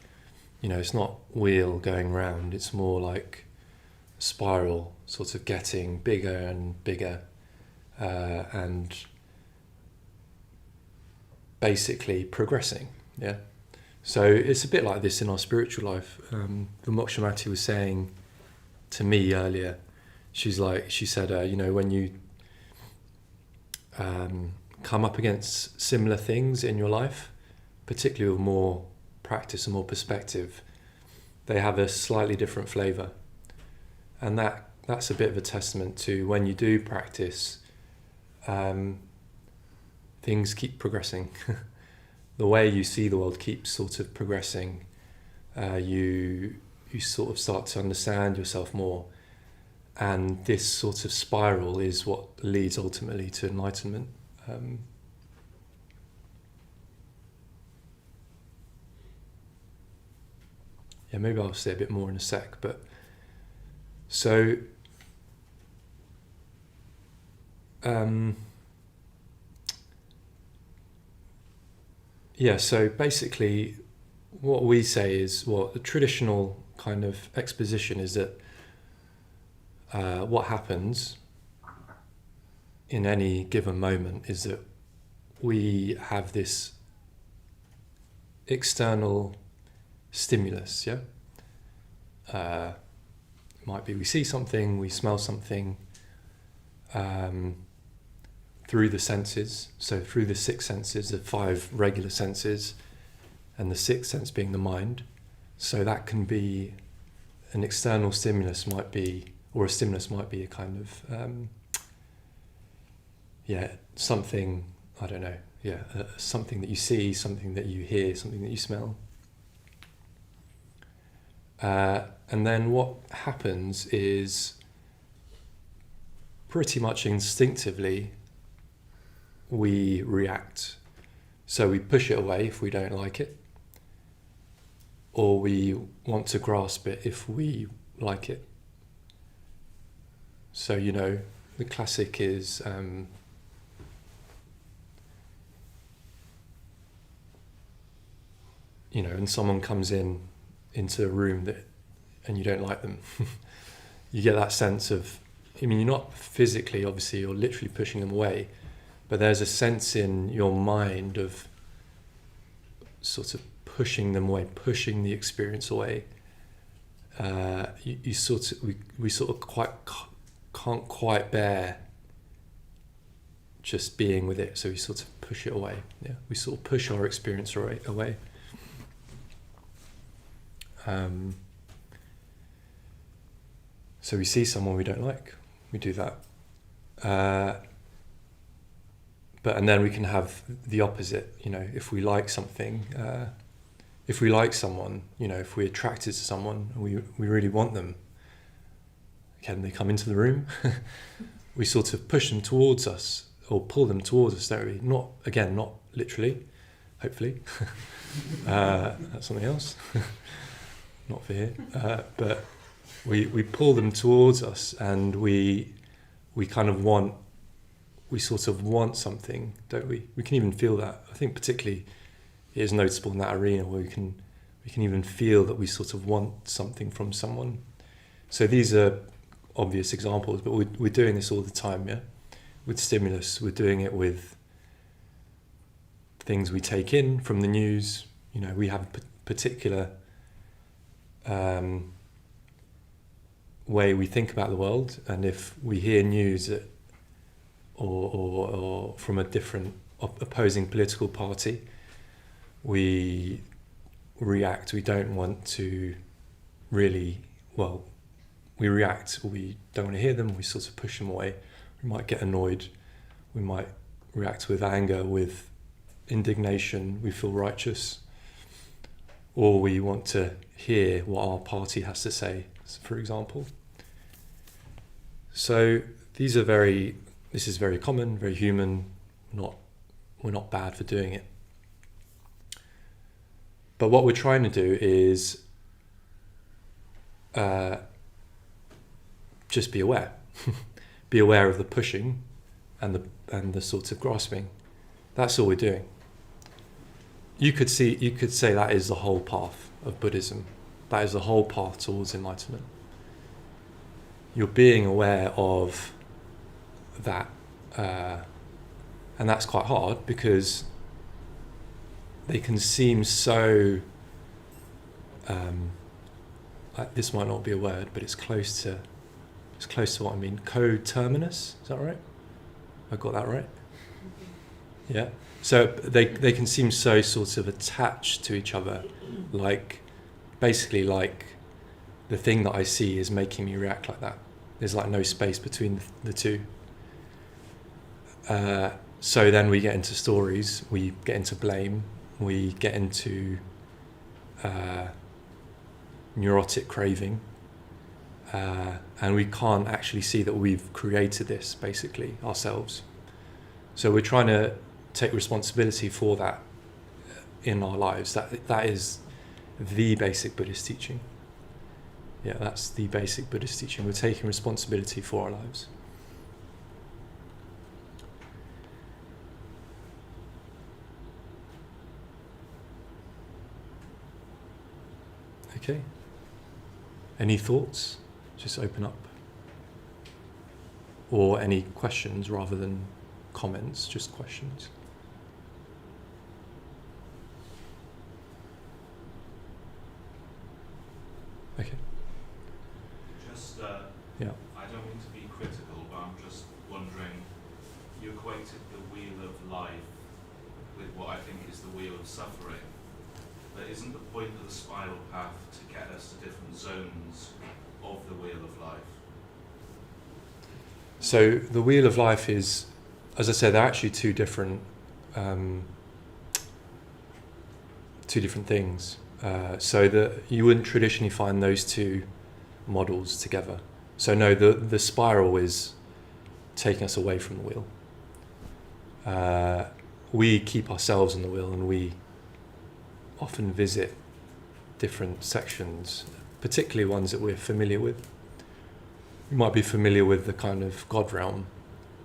it's not wheel going round, it's more like a spiral sort of getting bigger and bigger, and basically progressing, So it's a bit like this in our spiritual life. The Mokshamati was saying to me earlier, she said, when you come up against similar things in your life, particularly with more practice and more perspective, they have a slightly different flavour. And that's a bit of a testament to when you do practice, things keep progressing. The way you see the world keeps sort of progressing. You sort of start to understand yourself more, and this sort of spiral is what leads ultimately to enlightenment. Maybe I'll say a bit more in a sec, but so so basically what we say is, the traditional kind of exposition is that what happens in any given moment is that we have this external stimulus, might be we see something, we smell something, through the senses, so through the 6 senses, the 5 regular senses, and the 6th sense being the mind. So that can be an external stimulus, or a stimulus might be a kind of, something, I don't know, something that you see, something that you hear, something that you smell. And then what happens is, pretty much instinctively, we react. So we push it away if we don't like it, or we want to grasp it if we like it. So, the classic is, and someone comes into a room and you don't like them. You get that sense of, you're not physically, obviously, you're literally pushing them away, but there's a sense in your mind of sort of pushing them away, pushing the experience away. We sort of can't quite bear just being with it, so we sort of push it away. Yeah, we sort of push our experience away. So we see someone we don't like, we do that. And then we can have the opposite, if we like something, if we like someone, if we're attracted to someone, we really want them, can they come into the room? We sort of push them towards us, or pull them towards us, don't we? Not literally, hopefully. That's something else. Not for here. But we pull them towards us, and we sort of want something, don't we? We can even feel that. I think particularly it is noticeable in that arena where we can even feel that we sort of want something from someone. So these are obvious examples, but we're doing this all the time, yeah? With stimulus, we're doing it with things we take in from the news. We have a particular way we think about the world, and if we hear news or from a different opposing political party, we react. We don't want to really, we react, or we don't want to hear them, we sort of push them away. We might get annoyed, we might react with anger, with indignation, we feel righteous, or we want to hear what our party has to say, for example. So this is very common, very human. We're not bad for doing it. But what we're trying to do is just be aware. Be aware of the pushing and the sort of grasping. That's all we're doing. You could say that is the whole path of Buddhism. That is the whole path towards enlightenment. You're being aware of that, and that's quite hard because they can seem so. This might not be a word, but it's close to what I mean. Coterminous, is that right? I got that right? Yeah. So they can seem so sort of attached to each other, basically like the thing that I see is making me react like that. There's like no space between the two. So then we get into stories, we get into blame, we get into neurotic craving, and we can't actually see that we've created this basically ourselves. So we're trying to take responsibility for that in our lives. That is the basic Buddhist teaching. Yeah, that's the basic Buddhist teaching. We're taking responsibility for our lives. Okay. Any thoughts? Just open up. Or any questions rather than comments, just questions. Okay. Yeah. I don't mean to be critical, but I'm just wondering, you equated the wheel of life with what I think is the wheel of suffering. But isn't the point of the spiral path to get us to different zones of the wheel of life? So the wheel of life is, as I said, they're actually two different things. So that you wouldn't traditionally find those two models together. So no, the spiral is taking us away from the wheel. We keep ourselves in the wheel, and we often visit different sections, particularly ones that we're familiar with. We might be familiar with the kind of God realm,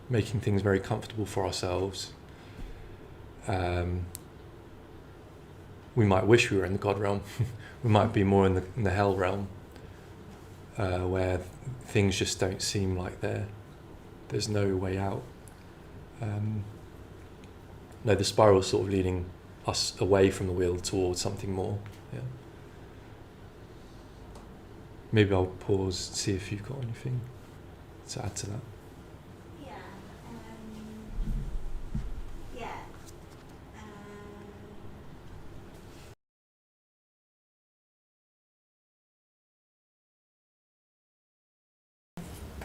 making things very comfortable for ourselves. We might wish we were in the God realm. We might be more in the hell realm, where things just don't seem like there's no way out. No, the spiral is sort of leading us away from the wheel towards something more. Yeah. Maybe I'll pause, see if you've got anything to add to that. Yeah.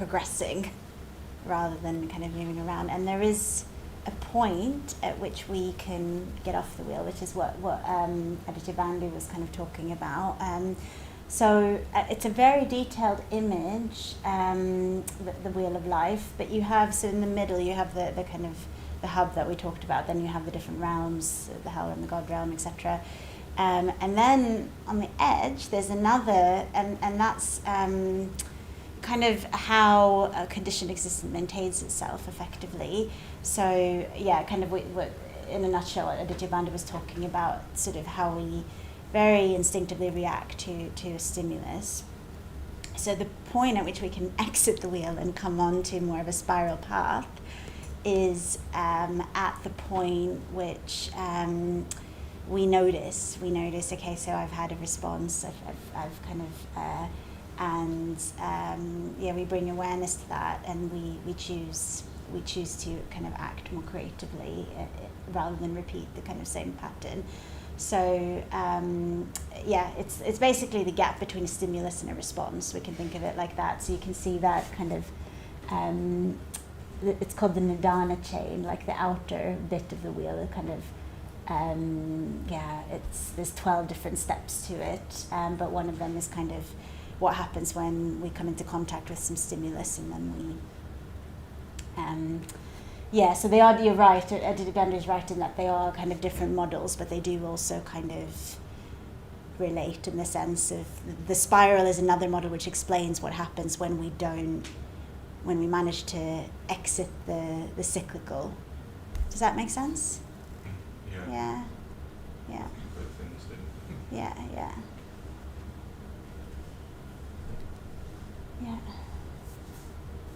progressing rather than kind of moving around. And there is a point at which we can get off the wheel, which is what Aditya Bandhu was kind of talking about. So it's a very detailed image, the wheel of life, but you have, so in the middle you have the kind of the hub that we talked about, then you have the different realms, the hell and the God realm, etc. And then on the edge there's another, and that's kind of how a conditioned existence maintains itself effectively. So yeah, kind of what in a nutshell what Aditya Bandhu was talking about, sort of how we very instinctively react to a stimulus. So the point at which we can exit the wheel and come on to more of a spiral path is at the point which we notice, okay, so I've had a response, I've kind of, we bring awareness to that, and we choose to kind of act more creatively rather than repeat the kind of same pattern. So it's basically the gap between a stimulus and a response. We can think of it like that. So you can see that kind of, it's called the Nidana chain, like the outer bit of the wheel, kind of, there's 12 different steps to it, but one of them is kind of what happens when we come into contact with some stimulus, and then we, so they are, you're right, Aditya Bandhu is right in that they are kind of different models, but they do also kind of relate in the sense of the spiral is another model which explains what happens when we manage to exit the cyclical. Does that make sense? Yeah. Both things do. Yeah.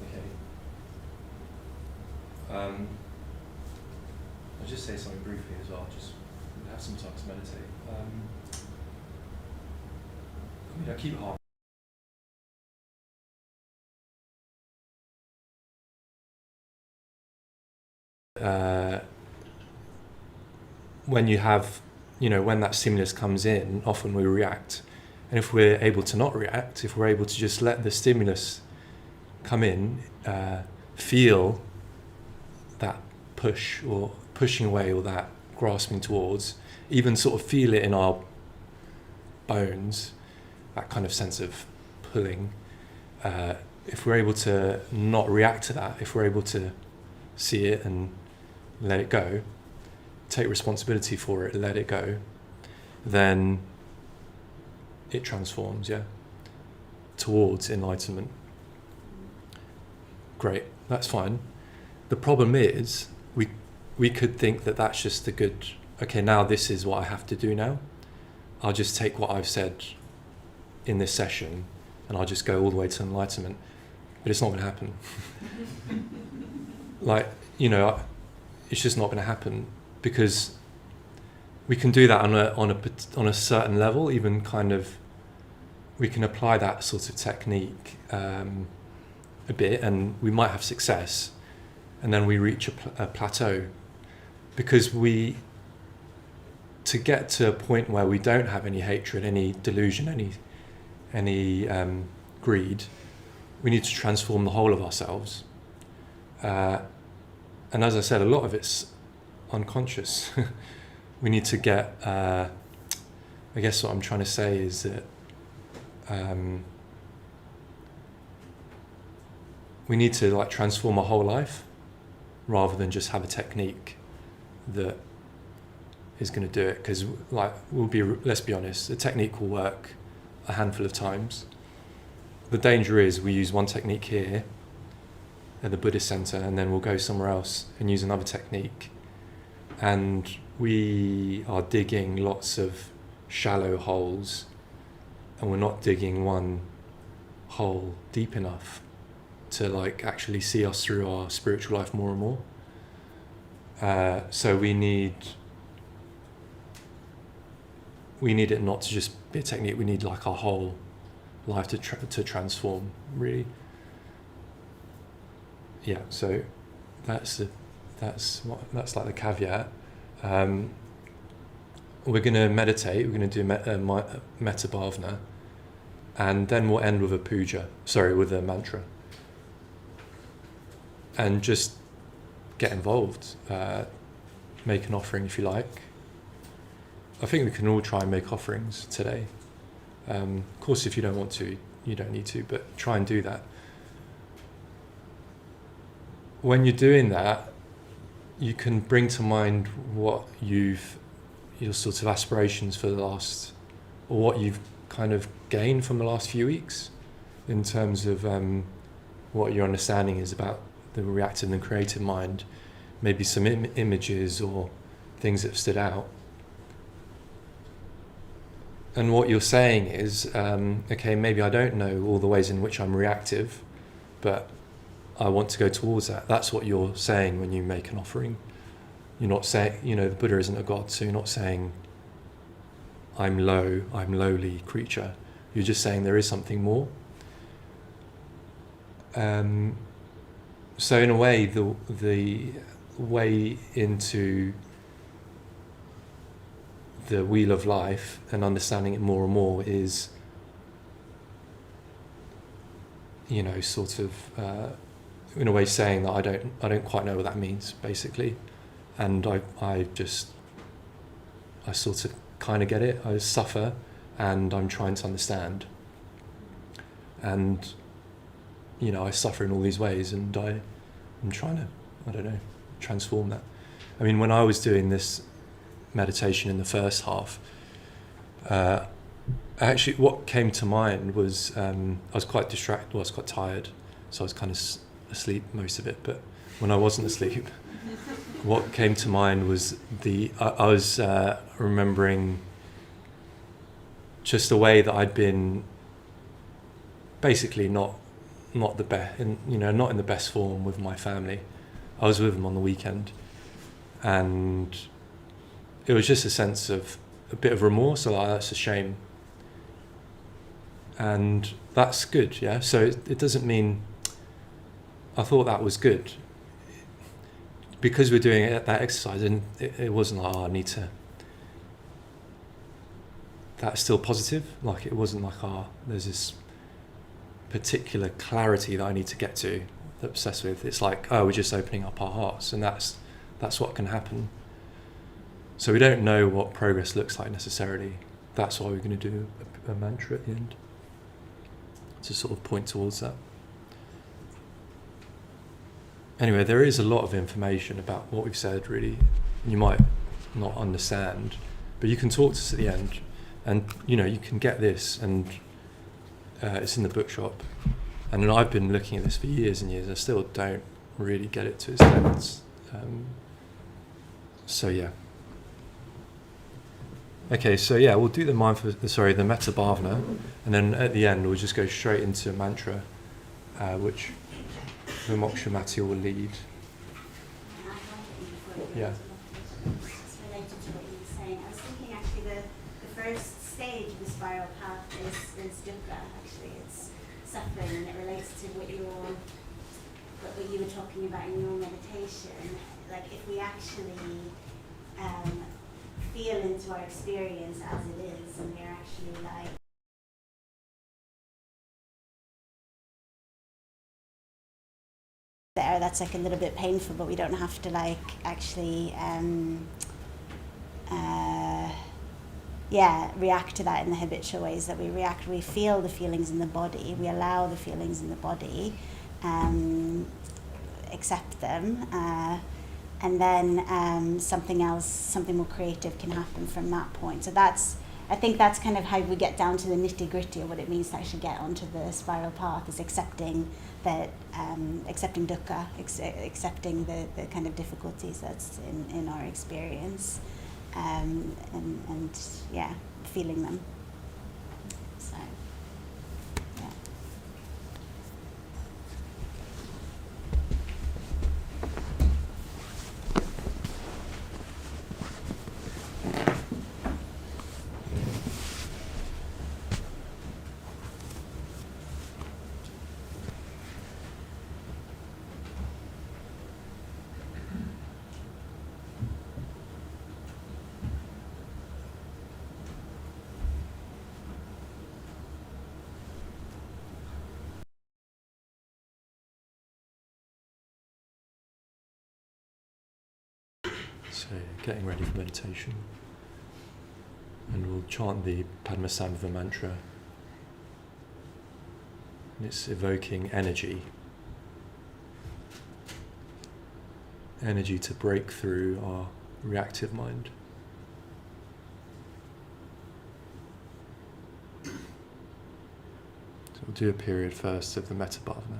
Okay. I'll just say something briefly as well, just have some time to meditate. I keep when you have, when that stimulus comes in, often we react. And if we're able to not react, if we're able to just let the stimulus come in, feel that push or pushing away or that grasping towards, even sort of feel it in our bones, that kind of sense of pulling. If we're able to not react to that, if we're able to see it and let it go, take responsibility for it, let it go, then it transforms, towards enlightenment. Great, that's fine. The problem is, we could think that that's just the good, okay, now this is what I have to do now. I'll just take what I've said in this session and I'll just go all the way to enlightenment. But it's not going to happen. It's just not going to happen, because we can do that on a certain level, even kind of, we can apply that sort of technique a bit, and we might have success, and then we reach a plateau, because to get to a point where we don't have any hatred, any delusion, any greed, we need to transform the whole of ourselves. And as I said, a lot of it's unconscious. We need to get, I guess what I'm trying to say is that we need to transform our whole life rather than just have a technique that is going to do it. Because let's be honest, the technique will work a handful of times. The danger is we use one technique here at the Buddhist center, and then we'll go somewhere else and use another technique, and we are digging lots of shallow holes, and we're not digging one hole deep enough to actually see us through our spiritual life more and more. So we need it not to just be a technique. We need our whole life to transform, really. Yeah, so that's the caveat. We're going to meditate. We're going to do metta bhavana, and then we'll end with with a mantra. and just get involved, make an offering if you like. I think we can all try and make offerings today. Of course, if you don't want to, you don't need to, but try and do that. When you're doing that, you can bring to mind what your sort of aspirations for the last, or what you've kind of gained from the last few weeks in terms of what your understanding is about the reactive and creative mind, maybe some images or things that have stood out. And what you're saying is, okay, maybe I don't know all the ways in which I'm reactive, but I want to go towards that. That's what you're saying when you make an offering. You're not saying, the Buddha isn't a god, so you're not saying, I'm lowly creature. You're just saying there is something more. So in a way, the way into the wheel of life and understanding it more and more is, sort of, in a way saying that I don't quite know what that means, basically. And I sort of kind of get it. I suffer and I'm trying to understand. And, I suffer in all these ways and I'm trying to, transform that. I mean, when I was doing this meditation in the first half, actually what came to mind was, I was quite distracted, I was quite tired, so I was kind of asleep most of it, but when I wasn't asleep, what came to mind was I was remembering just the way that I'd been basically not the best, not in the best form with my family. I was with them on the weekend, and it was just a sense of a bit of remorse, so that's a shame. And that's good, yeah? So it doesn't mean, I thought that was good. Because we're doing that exercise, and it wasn't like, I need to, that's still positive. Like, it wasn't like, there's this particular clarity that I need to get to, obsessed with. It's like, we're just opening up our hearts, and that's what can happen. So we don't know what progress looks like necessarily. That's why we're going to do a mantra at the end, to sort of point towards that. Anyway, there is a lot of information about what we've said, really. You might not understand, but you can talk to us at the end, and you can get this, and it's in the bookshop. And I've been looking at this for years and years. I still don't really get it to its depths. So yeah. Okay, so yeah, we'll do the Metta Bhavana, and then at the end we'll just go straight into a mantra, which Vimokshamati will lead. Yeah. It's related to what you were saying. I was thinking actually the first stage of the spiral path is dukkha. Actually, it's suffering, and it relates to what you were talking about in your meditation. Like, if we actually feel into our experience as it is, and we're actually like there, that's like a little bit painful, but we don't have to like actually react to that in the habitual ways that we react. We feel the feelings in the body, we allow the feelings in the body, accept them, and then something more creative can happen from that point. So I think that's kind of how we get down to the nitty-gritty of what it means to actually get onto the spiral path, is accepting that, accepting dukkha, accepting the kind of difficulties that's in our experience, and feeling them. So, yeah. So getting ready for meditation. And we'll chant the Padmasambhava mantra. And it's evoking energy. Energy to break through our reactive mind. So we'll do a period first of the Metta Bhavana.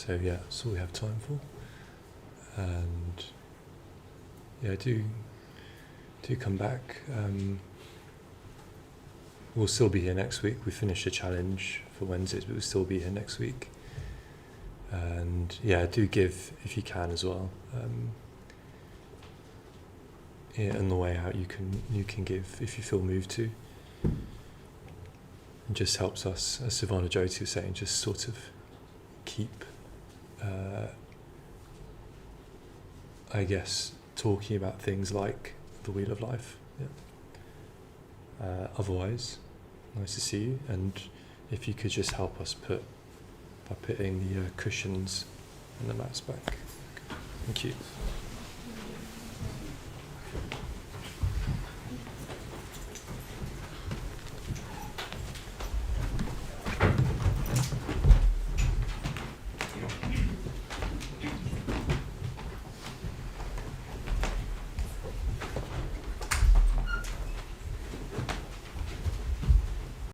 So yeah, that's all we have time for. And yeah, do come back. We'll still be here next week. We finished the challenge for Wednesdays, but we'll still be here next week. And yeah, do give if you can as well. Yeah, on the way out, you can give if you feel moved to. It just helps us, as Sivana Jyoti was saying, just sort of keep, I guess, talking about things like the Wheel of Life. Yeah. Otherwise, nice to see you. And if you could just help us by putting the cushions and the mats back. Thank you.